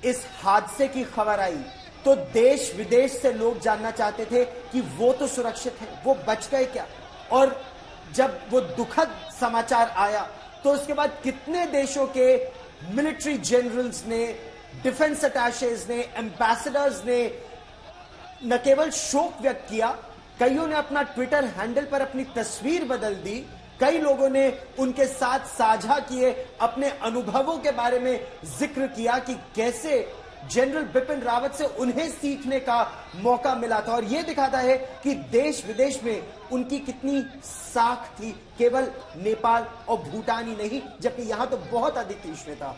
इस हादसे की खबर आई तो देश विदेश से लोग जानना चाहते थे कि वो तो सुरक्षित है, वो बच गए क्या, और जब वो दुखद समाचार आया तो उसके बाद कितने देशों के मिलिट्री जनरल्स ने, डिफेंस अटैशेज ने, एम्बेसडर्स ने न केवल शोक व्यक्त किया, कईयों ने अपना ट्विटर हैंडल पर अपनी तस्वीर बदल दी, कई लोगों ने उनके साथ साझा किए, अपने अनुभवों के बारे में जिक्र किया कि कैसे जनरल बिपिन रावत से उन्हें सीखने का मौका मिला था। और यह दिखाता है कि देश विदेश में उनकी कितनी साख थी, केवल नेपाल और भूटान ही नहीं, जबकि यहां तो बहुत अधिक थी श्वेता।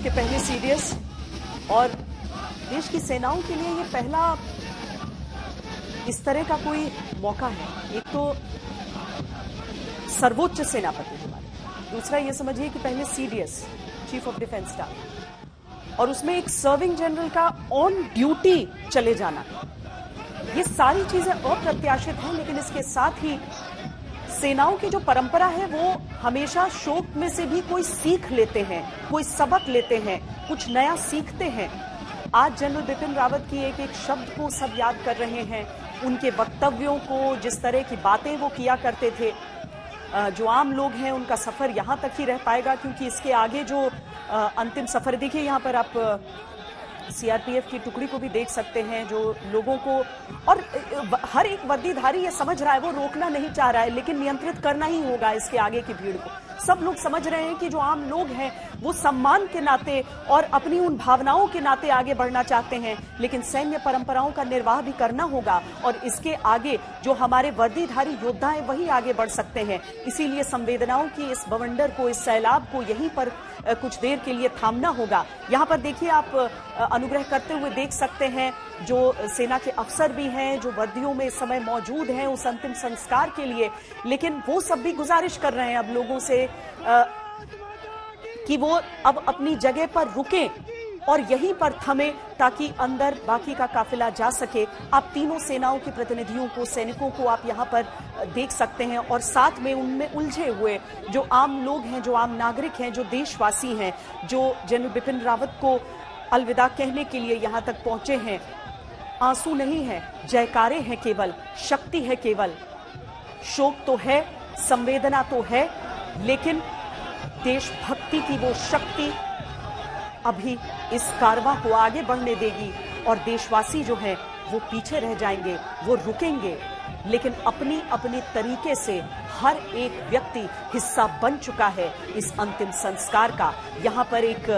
पहले सीरियस, और देश की सेनाओं के लिए ये पहला इस तरह का कोई मौका है। एक तो सर्वोच्च सेनापति हमारे, दूसरा ये समझिए कि पहले CDS, chief of defence staff, और उसमें एक सर्विंग जनरल का ऑन ड्यूटी चले जाना, ये सारी चीजें अप्रत्याशित हैं। लेकिन इसके साथ ही सेनाओं की जो परंपरा है वो हमेशा शोक में से भी कोई सीख लेते हैं, कोई सबक लेते हैं, कुछ नया सीखते हैं। आज जनरल बिपिन रावत की एक एक शब्द को सब याद कर रहे हैं, उनके वक्तव्यों को, जिस तरह की बातें वो किया करते थे। जो आम लोग हैं उनका सफर यहां तक ही रह पाएगा, क्योंकि इसके आगे जो अंतिम सफर, देखिए यहां पर आप सीआरपीएफ की टुकड़ी को भी देख सकते हैं, जो लोगों को, और हर एक वर्दीधारी ये समझ रहा है, वो रोकना नहीं चाह रहा है, लेकिन नियंत्रित करना ही होगा इसके आगे की भीड़ को। सब लोग समझ रहे हैं कि जो आम लोग हैं वो सम्मान के नाते और अपनी उन भावनाओं के नाते आगे बढ़ना चाहते हैं, लेकिन सैन्य परंपराओं का निर्वाह भी करना होगा, और इसके आगे जो हमारे वर्दीधारी योद्धा हैं वही आगे बढ़ सकते हैं। इसीलिए संवेदनाओं की इस बवंडर को, इस सैलाब को यहीं पर कुछ देर के लिए थामना होगा। यहाँ पर देखिए, आप अनुग्रह करते हुए देख सकते हैं जो सेना के अफसर भी हैं, जो वर्दियों में इस समय मौजूद हैं उस अंतिम संस्कार के लिए, लेकिन वो सब भी गुजारिश कर रहे हैं अब लोगों से कि वो अब अपनी जगह पर रुकें और यहीं पर थमे ताकि अंदर बाकी का काफिला जा सके। आप तीनों सेनाओं के प्रतिनिधियों को, सैनिकों को आप यहाँ पर देख सकते हैं और साथ में उनमें उलझे हुए जो आम लोग हैं, जो आम नागरिक हैं, जो देशवासी हैं, जो जनरल बिपिन रावत को अलविदा कहने के लिए यहाँ तक पहुंचे हैं। आंसू नहीं है, जयकारे हैं केवल, शक्ति है केवल। शोक तो है, संवेदना तो है, लेकिन देशभक्ति की वो शक्ति अभी इस कारवां को आगे बढ़ने देगी और देशवासी जो हैं वो पीछे रह जाएंगे, वो रुकेंगे, लेकिन अपनी अपनी तरीके से हर एक व्यक्ति हिस्सा बन चुका है इस अंतिम संस्कार का। यहाँ पर एक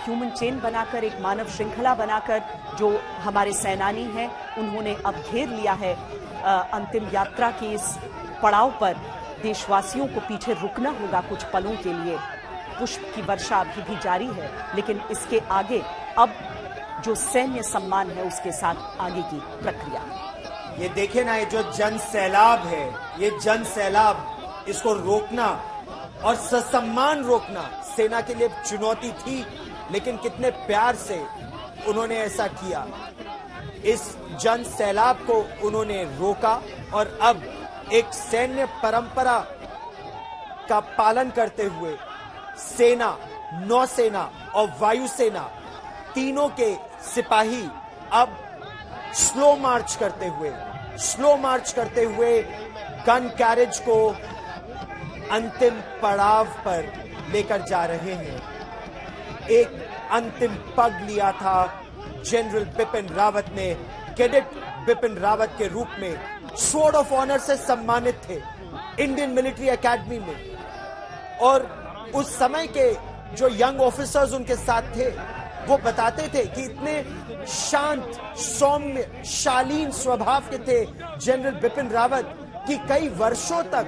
ह्यूमन चेन बनाकर, एक मानव श्रृंखला बनाकर जो हमारे सेनानी हैं उन्होंने अब घेर लिया है अंतिम यात्रा की इस पड़ाव पर। देशवासियों को पीछे रुकना होगा कुछ पलों के लिए। पुष्प की वर्षा अभी भी जारी है, लेकिन इसके आगे अब जो सैन्य सम्मान है उसके साथ आगे की प्रक्रिया। ये देखिए ना, ये जो जन सैलाब है, ये जन सैलाब, इसको रोकना और ससम्मान रोकना सेना के लिए चुनौती थी, लेकिन कितने प्यार से उन्होंने ऐसा किया। इस जन सैलाब को उन्होंने रोका और अब एक सैन्य परंपरा का पालन करते हुए सेना, नौसेना और वायुसेना तीनों के सिपाही अब स्लो मार्च करते हुए गन कैरेज को अंतिम पड़ाव पर लेकर जा रहे हैं। एक अंतिम पग लिया था जनरल बिपिन रावत ने, कैडेट बिपिन रावत के रूप में स्वॉर्ड ऑफ ऑनर से सम्मानित थे इंडियन मिलिट्री एकेडमी में। और उस समय के जो यंग ऑफिसर्स उनके साथ थे वो बताते थे कि इतने शांत, सौम्य, शालीन स्वभाव के थे जनरल बिपिन रावत कि कई वर्षों तक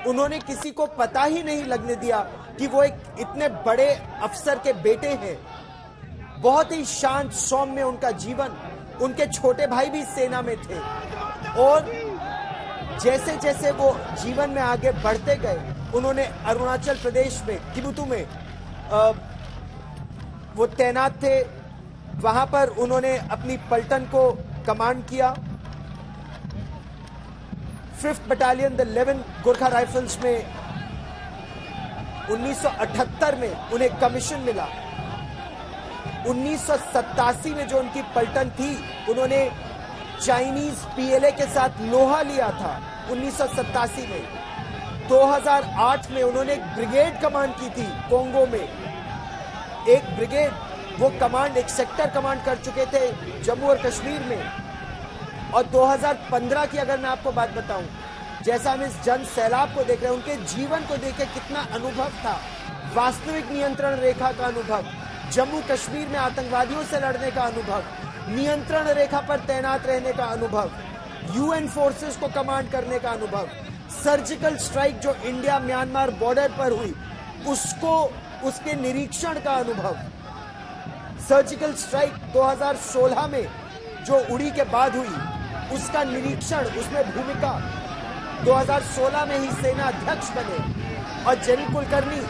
उन्होंने किसी को पता ही नहीं लगने दिया कि वो एक इतने बड़े अफसर के बेटे हैं। बहुत ही शांत, सौम्य उनका जीवन। उनके छोटे भाई भी सेना में थे और जैसे जैसे वो जीवन में आगे बढ़ते गए, उन्होंने अरुणाचल प्रदेश में किबुतु में वो तैनात थे। वहां पर उन्होंने अपनी पलटन को कमांड किया। 5th battalion the 11 Gorkha rifles में 1978 में उन्हें कमीशन मिला। 1987 में जो उनकी पलटन थी, उन्होंने चाइनीज पीएलए के साथ लोहा लिया था 1987 में। 2008 में उन्होंने एक ब्रिगेड कमांड की थी कोंगो में, एक ब्रिगेड, वो कमांड, एक सेक्टर कमांड कर चुके थे जम्मू और कश्मीर में। और 2015 की अगर मैं आपको बात बताऊं, जैसा हम इस जन सैलाब को देख रहे हैं, उनके जीवन को देख के कितना अनुभव था, वास्तविक नियंत्रण रेखा का अनुभव, जम्मू कश्मीर में आतंकवादियों से लड़ने का अनुभव, नियंत्रण रेखा पर तैनात रहने का अनुभव, यूएन फोर्सेस को कमांड करने का अनुभव, सर्जिकल स्ट्राइक जो इंडिया म्यांमार बॉर्डर पर हुई उसको, उसके निरीक्षण का अनुभव, सर्जिकल स्ट्राइक 2016 में जो उड़ी के बाद हुई उसका निरीक्षण, उसमें भूमिका, 2016 में ही सेना अध्यक्ष बने। और जनरल कुलकर्णी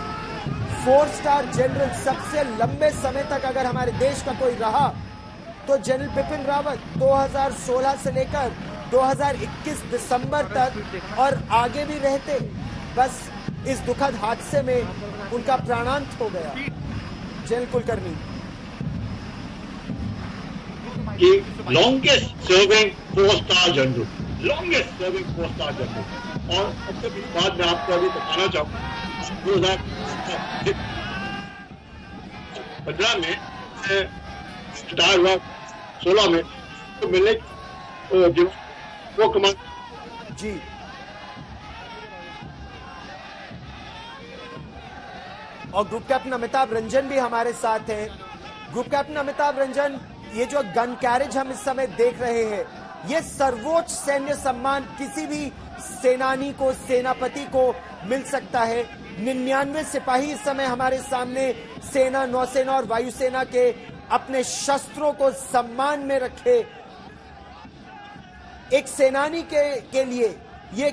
4 स्टार जनरल, सबसे लंबे समय तक अगर हमारे देश का कोई रहा तो जनरल बिपिन रावत 2016 से लेकर 2021 दिसंबर तक, और आगे भी रहते, बस इस दुखद हादसे में उनका प्राणांत हो गया। General Kulkarni longest serving 4 star general, longest serving 4 star general. और सबसे बड़ी बात मैं आपको अभी बताना चाहूँगा, 2015 में रिटायर हुआ, 16 में तो मिले वो कमांड जी। और ग्रुप कैप्टन अमिताभ रंजन भी हमारे साथ हैं। ग्रुप कैप्टन अमिताभ रंजन, ये जो गन कैरेज हम इस समय देख रहे हैं, ये सर्वोच्च सैन्य सम्मान किसी भी सेनानी को, सेनापति को मिल सकता है। 99 सिपाही इस समय हमारे सामने सेना, नौसेना और वायुसेना के अपने शस्त्रों को सम्मान में रखे। एक सेनानी के लिए ये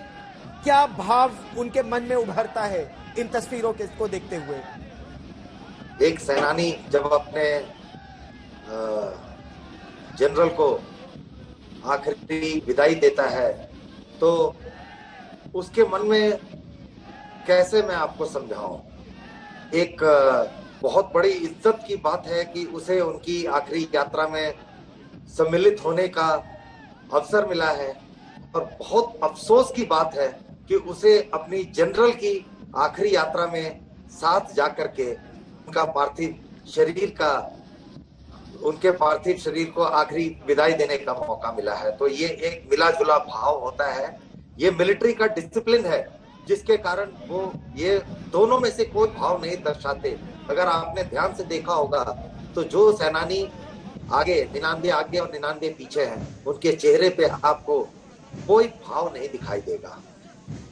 क्या भाव उनके मन में उभरता है इन तस्वीरों को देखते हुए? एक सेनानी जब अपने जनरल को आखिरी विदाई देता है तो उसके मन में कैसे मैं आपको समझाऊं, एक बहुत बड़ी इज्जत की बात है कि उसे उनकी आखिरी यात्रा में सम्मिलित होने का अवसर मिला है, और बहुत अफसोस की बात है कि उसे अपनी जनरल की आखिरी यात्रा में साथ जाकर के उनके पार्थिव शरीर को आखिरी विदाई देने का मौका मिला है। तो ये एक मिला जुला भाव होता है, ये मिलिट्री का डिसिप्लिन है जिसके कारण वो ये दोनों में से कोई भाव नहीं दर्शाते। अगर आपने ध्यान से देखा होगा तो जो सेनानी आगे 99 आगे और 99 पीछे हैं, उनके चेहरे पे आपको कोई भाव नहीं दिखाई देगा।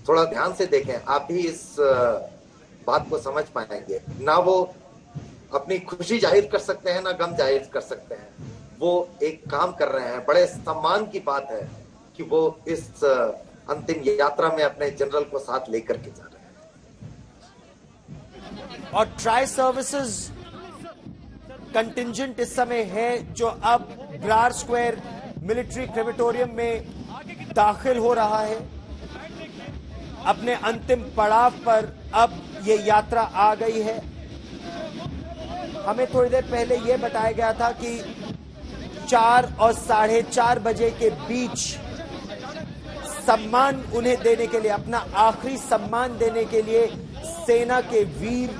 थोड़ा ध्यान से देखें, आप भी इस बात को समझ पाएंगे। ना वो अपनी खुशी जाहिर कर सकते हैं, ना गम जाहिर कर सकते हैं। वो एक काम कर रहे हैं, बड़े सम्मान की बात है कि वो इस अंतिम यात्रा में अपने जनरल को साथ लेकर के जा रहे हैं। और ट्राई सर्विसेज कंटिंजेंट इस समय है जो अब ब्रार स्क्वायर मिलिट्री क्रेमेटोरियम में दाखिल हो रहा है। अपने अंतिम पड़ाव पर अब ये यात्रा आ गई है। हमें थोड़ी देर पहले यह बताया गया था कि 4 और 4:30 बजे के बीच सम्मान उन्हें देने के लिए, अपना आखिरी सम्मान देने के लिए सेना के वीर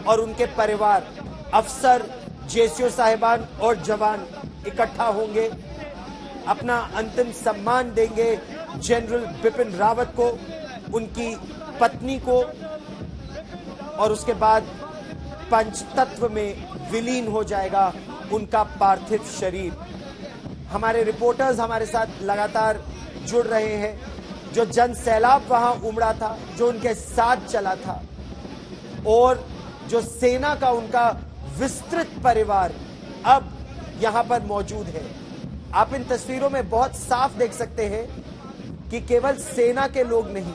और उनके परिवार, अफसर, जेसीओ साहिबान और जवान इकट्ठा होंगे, अपना अंतिम सम्मान देंगे जनरल बिपिन रावत को, उनकी पत्नी को, और उसके बाद पंचतत्व में विलीन हो जाएगा उनका पार्थिव शरीर। हमारे रिपोर्टर्स हमारे साथ लगातार जुड़ रहे हैं। जो जन सैलाब वहां उमड़ा था, जो उनके साथ चला था, और जो सेना का उनका विस्तृत परिवार अब यहां पर मौजूद है। आप इन तस्वीरों में बहुत साफ देख सकते हैं कि केवल सेना के लोग नहीं,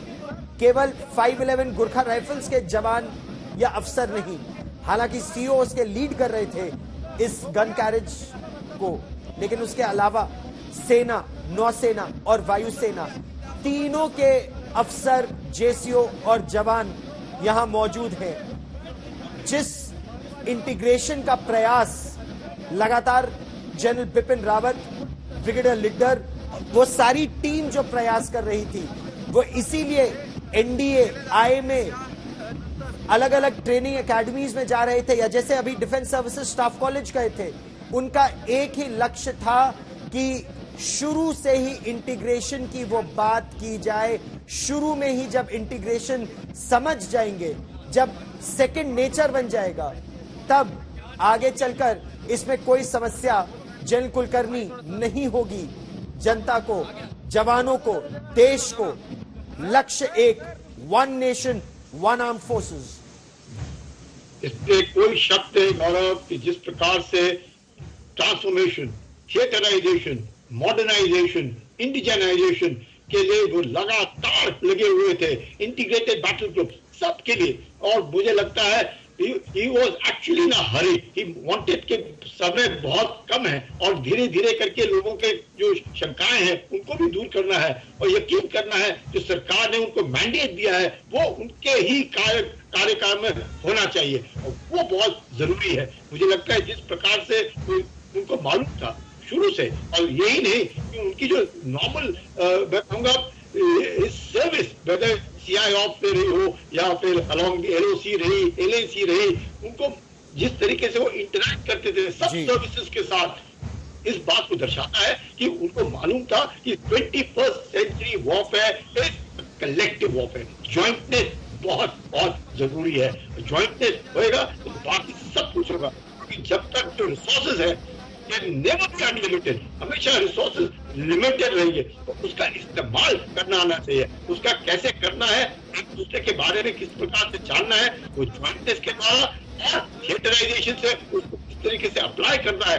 केवल 511 गुरखा राइफल्स के जवान या अफसर नहीं, हालांकि सीओ उसके लीड कर रहे थे इस गन कैरेज को, लेकिन उसके अलावा सेना, नौसेना और वायुसेना, तीनों के अफसर, जेसीओ और जवान यहां मौजूद हैं। जिस इंटीग्रेशन का प्रयास लगातार जनरल बिपिन रावत, ब्रिगेडियर लिड्डर, वो सारी टीम जो प्रयास कर रही थी, वो इसीलिए एनडीए, आईएमए, अलग अलग ट्रेनिंग एकेडमीज में जा रहे थे, या जैसे अभी डिफेंस सर्विसेज स्टाफ कॉलेज गए थे, उनका एक ही लक्ष्य था कि शुरू से ही इंटीग्रेशन की वो बात की जाए। शुरू में ही जब इंटीग्रेशन समझ जाएंगे, जब सेकंड नेचर बन जाएगा, तब आगे चलकर इसमें कोई समस्या जनरल कुलकर्णी नहीं होगी। जनता को, जवानों को, देश को लक्ष्य एक, one nation one arm forces. इसमें कोई शक नहीं गौरव कि जिस प्रकार से ट्रांसफॉर्मेशन, थिएटराइजेशन, मॉडर्नाइजेशन, इंडिजनाइजेशन के लिए वो लगातार लगे हुए थे, इंटीग्रेटेड बैटल ग्रुप सबके लिए, और मुझे लगता है he was actually in a hurry. He wanted के समय बहुत कम है और धीरे धीरे करके लोगों के जो शंकाएं हैं उनको भी दूर करना है और यकीन करना है जो सरकार ने उनको मैंडेट दिया है वो उनके ही कार्यकाल में होना चाहिए, और वो बहुत जरूरी है। मुझे लगता है जिस प्रकार से उनको मालूम था शुरू से, और यही नहीं कि उनकी जो नॉर्मल मैं कहूँगा सर्विस, वेदर सीआई ऑफ पे रही हो या फिर अलॉन्ग एलओसी रही, एलएसी रही, उनको जिस तरीके से वो इंटरेक्ट करते थे सब सर्विसेज के साथ, इस बात को दर्शाता है कि उनको मालूम था कि 21st century warfare is collective warfare. Jointness बहुत बहुत जरूरी है। ज्वाइंटनेस होएगा तो बाकी सब कुछ होगा, क्योंकि जब तक जो रिसोर्सेज है कैन नेवर बी अनलिमिटेड, हमेशा रिसोर्सेज लिमिटेड रहेंगे, तो उसका इस्तेमाल करना आना चाहिए। उसका कैसे करना है, एक दूसरे के बारे में किस प्रकार से जानना है, वो ज्वाइंटनेस के द्वारा और थिएटराइजेशन से उसको किस तरीके से अप्लाई करना है,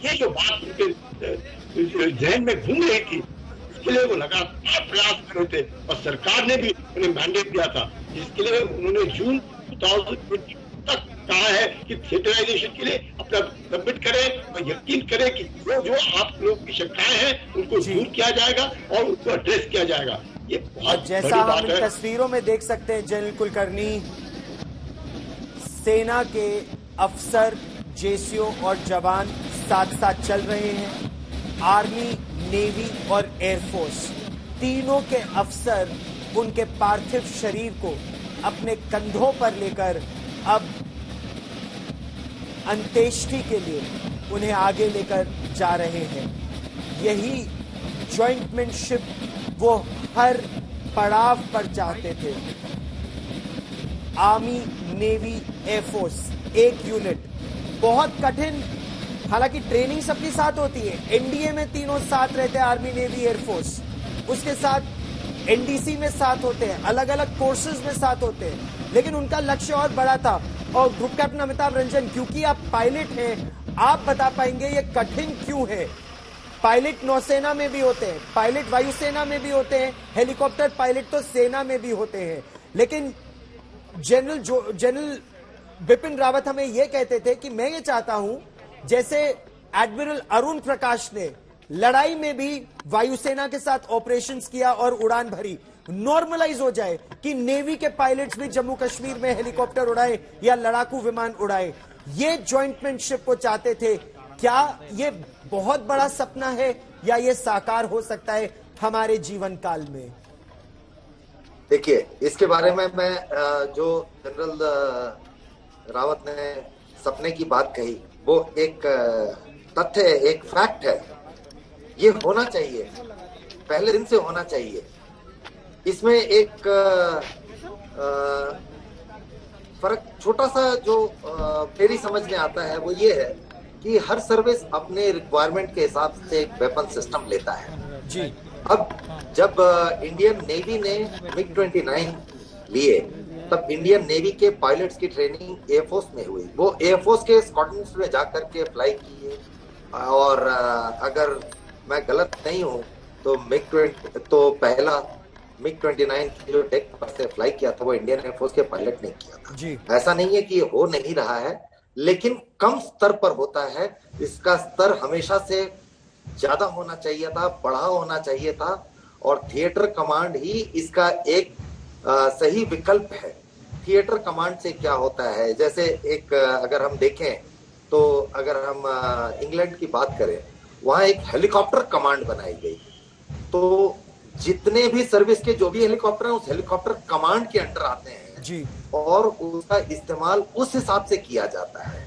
ये जो बात उनके जहन में घूम रही थी, इसके लिए वो लगातार प्रयास कर रहे थे और सरकार ने भी उन्हें मैंडेट दिया था, जिसके लिए उन्होंने जून 2020 तक कहा है कि थिएटराइजेशन के लिए अपना सबमिट करें और यकीन करें कि जो आप लोग की शंकाएं हैं उनको दूर किया जाएगा और उनको एड्रेस किया जाएगा। ये बहुत जैसा हम इन तस्वीरों में देख सकते हैं, जनरल कुलकर्णी, सेना के अफसर, जेसीओ और जवान साथ साथ चल रहे हैं। आर्मी, नेवी और एयरफोर्स तीनों के अफसर उनके पार्थिव शरीर को अपने कंधों पर लेकर अब अंत्येष्टि के लिए उन्हें आगे लेकर जा रहे हैं। यही जॉइंटमैनशिप वो हर पड़ाव पर चाहते थे। आर्मी, नेवी, एयरफोर्स एक यूनिट, बहुत कठिन, हालांकि ट्रेनिंग सबके साथ होती है। एनडीए में तीनों साथ रहते हैं, आर्मी, नेवी, एयरफोर्स, उसके साथ एनडीसी में साथ होते हैं, अलग अलग कोर्सेज में साथ होते हैं, लेकिन उनका लक्ष्य और बड़ा था। और ग्रुप कैप्टन अमिताभ रंजन, क्योंकि आप पायलट हैं, आप बता पाएंगे ये कठिन क्यों है। पायलट नौसेना में भी होते हैं, पायलट वायुसेना में भी होते हैं, हेलीकॉप्टर पायलट तो सेना में भी होते हैं, लेकिन जनरल बिपिन रावत हमें यह कहते थे कि मैं ये चाहता हूं जैसे एडमिरल अरुण प्रकाश ने लड़ाई में भी वायुसेना के साथ ऑपरेशंस किया और उड़ान भरी, नॉर्मलाइज हो जाए कि नेवी के पायलट्स भी जम्मू कश्मीर में हेलीकॉप्टर उड़ाए या लड़ाकू विमान उड़ाए। ये जॉइंटमैनशिप को चाहते थे। क्या ये बहुत बड़ा सपना है या ये साकार हो सकता है हमारे जीवन काल में? देखिए, इसके बारे में मैं जो जनरल रावत ने सपने की बात कही, वो एक तथ्य है, एक फैक्ट है। ये होना चाहिए, पहले दिन से होना चाहिए। इसमें एक फर्क छोटा सा जो मेरी समझ में आता है वो ये है कि हर सर्विस अपने रिक्वायरमेंट के हिसाब से एक वेपन सिस्टम लेता है जी। अब जब इंडियन नेवी ने MiG-29 लिए, तब इंडियन नेवी के पायलट्स की ट्रेनिंग एयरफोर्स में हुई। वो एयरफोर्स के स्क्वाड्रन्स में जाकर के फ्लाई किए, और अगर मैं गलत नहीं हूं तो पहला MiG-29 जो डेक पर से फ्लाई किया था वो इंडियन एयरफोर्स के पायलट ने किया था जी। ऐसा नहीं है कि हो नहीं रहा है, लेकिन कम स्तर पर होता है। इसका स्तर हमेशा से ज्यादा होना चाहिए था, बड़ा होना चाहिए था, और थिएटर कमांड ही इसका एक सही विकल्प है। थिएटर कमांड से क्या होता है, जैसे एक अगर हम देखें तो अगर हम इंग्लैंड की बात करें, वहां एक हेलीकॉप्टर कमांड बनाई गई, तो जितने भी सर्विस के जो भी हेलीकॉप्टर हैं उस हेलीकॉप्टर कमांड के अंडर आते हैं जी, और उसका इस्तेमाल उस हिसाब से किया जाता है।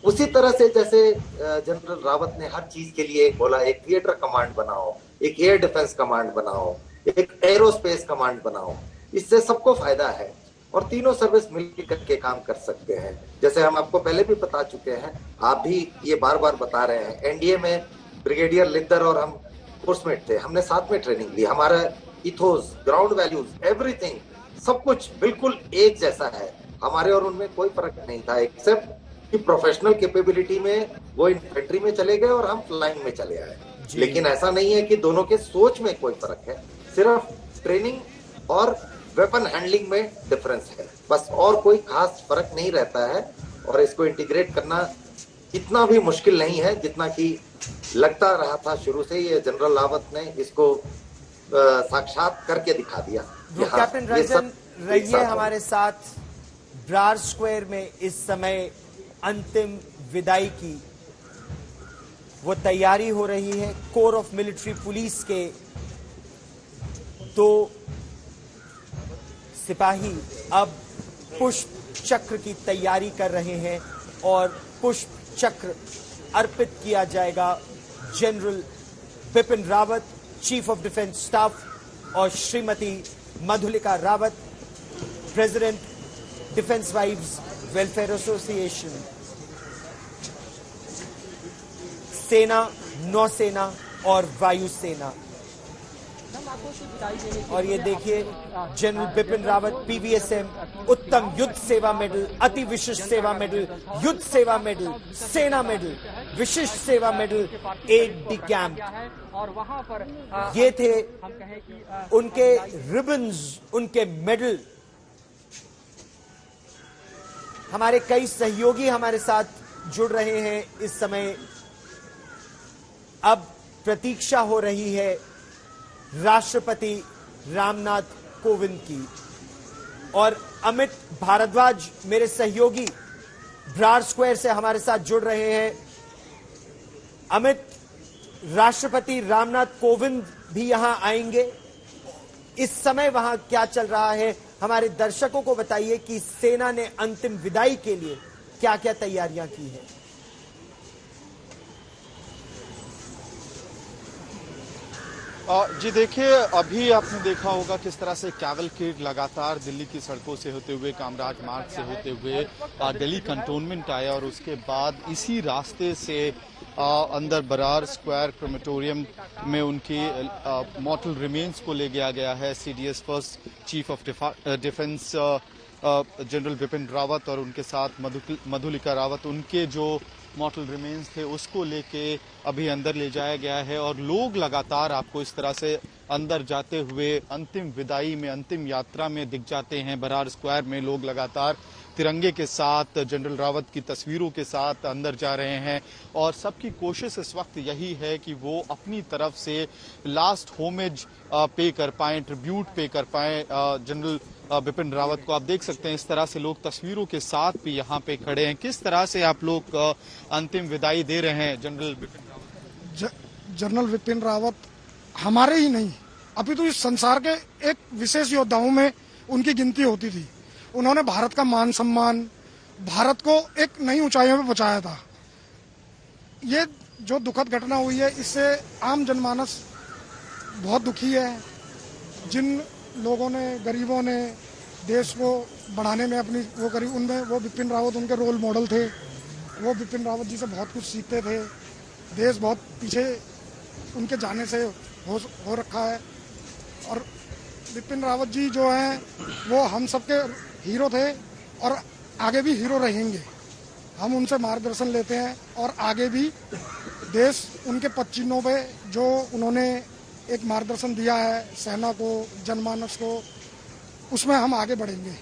उसी तरह से जैसे जनरल रावत ने हर चीज के लिए बोला, एक थिएटर कमांड बनाओ, एक एयर डिफेंस कमांड बनाओ, एक एरोस्पेस कमांड बनाओ, इससे सबको फायदा है और तीनों सर्विस मिलकर के काम कर सकते हैं। जैसे हम आपको पहले भी बता चुके हैं, आप भी ये बार बार बता रहे हैं, एनडीए में ब्रिगेडियर लिद्दर और हम कोर्समेट थे, हमने साथ में ट्रेनिंग ली, हमारा इथोस, ग्राउंड वैल्यूज, एवरीथिंग, सब कुछ बिल्कुल एक जैसा है। हमारे और उनमें कोई फर्क नहीं था, एक्सेप्ट कि प्रोफेशनल कैपेबिलिटी में वो इन्फेंट्री में चले गए और हम फ्लाइंग में चले आए। लेकिन ऐसा नहीं है कि दोनों के सोच में कोई फर्क है, सिर्फ ट्रेनिंग और वेपन हैंडलिंग में डिफरेंस है, बस, और कोई खास फर्क नहीं रहता है। और इसको इंटीग्रेट करना इतना भी मुश्किल नहीं है जितना कि लगता रहा था शुरू से। ये जनरल रावत ने इसको साक्षात करके दिखा दिया। कैप्टन रंजन रहिए हमारे साथ। ब्रार स्क्वायर में इस समय अंतिम विदाई की वो तैयारी हो रही है। कोर ऑफ मिलिट्री पुलिस के 2 सिपाही अब पुष्प चक्र की तैयारी कर रहे हैं और पुष्प चक्र अर्पित किया जाएगा general Bipin Rawat, chief of defence staff, और Shrimati Madhulika Rawat, president defence wives welfare association. सेना, नौसेना और वायुसेना। और ये देखिए जनरल बिपिन रावत पीवीएसएम, उत्तम युद्ध सेवा मेडल, अति विशिष्ट सेवा मेडल, युद्ध सेवा मेडल, सेना मेडल, विशिष्ट सेवा मेडल, एड डी कैंप। और वहां पर ये थे हम कहें कि उनके रिबन्स, उनके मेडल। हमारे कई सहयोगी हमारे साथ जुड़ रहे हैं इस समय। अब प्रतीक्षा हो रही है राष्ट्रपति रामनाथ कोविंद की, और अमित भारद्वाज मेरे सहयोगी ब्रार स्क्वायर से हमारे साथ जुड़ रहे हैं। अमित, राष्ट्रपति रामनाथ कोविंद भी यहां आएंगे। इस समय वहां क्या चल रहा है, हमारे दर्शकों को बताइए कि सेना ने अंतिम विदाई के लिए क्या क्या तैयारियां की है। जी देखिए, अभी आपने देखा होगा किस तरह से कैवलकेड लगातार दिल्ली की सड़कों से होते हुए, कामराज मार्ग से होते हुए दिल्ली कंटोनमेंट आया, और उसके बाद इसी रास्ते से अंदर बरार स्क्वायर क्रेमेटोरियम में उनकी मॉर्टल रिमेन्स को ले गया है। CDS first chief of defence general Bipin Rawat और उनके साथ मधुलिका रावत, उनके जो मॉर्टल रिमेन्स थे उसको लेके अभी अंदर ले जाया गया है। और लोग लगातार आपको इस तरह से अंदर जाते हुए अंतिम विदाई में, अंतिम यात्रा में दिख जाते हैं। बरार स्क्वायर में लोग लगातार तिरंगे के साथ, जनरल रावत की तस्वीरों के साथ अंदर जा रहे हैं, और सबकी कोशिश इस वक्त यही है कि वो अपनी तरफ से लास्ट होमेज पे कर पाएं, ट्रिब्यूट पे कर पाएं जनरल बिपिन रावत को। आप देख सकते हैं इस तरह से लोग तस्वीरों के साथ भी यहाँ पे खड़े हैं। किस तरह से आप लोग अंतिम विदाई दे रहे हैं जनरल बिपिन रावत? जनरल बिपिन रावत हमारे ही नहीं, अभी तो इस संसार के एक विशेष योद्धाओं में उनकी गिनती होती थी। उन्होंने भारत का मान सम्मान, भारत को एक नई ऊंचाइयों पे पहुंचाया था। ये जो दुखद घटना हुई है, इससे आम जनमानस बहुत दुखी है। जिन लोगों ने, गरीबों ने देश को बढ़ाने में अपनी वो करी, उनमें वो बिपिन रावत उनके रोल मॉडल थे। वो बिपिन रावत जी से बहुत कुछ सीखते थे। देश बहुत पीछे उनके जाने से हो रखा है, और बिपिन रावत जी जो हैं वो हम सबके हीरो थे और आगे भी हीरो रहेंगे। हम उनसे मार्गदर्शन लेते हैं और आगे भी देश उनके पद चिन्हों पे जो उन्होंने एक मार्गदर्शन दिया है सेना को, जनमानस को, उसमें हम आगे बढ़ेंगे।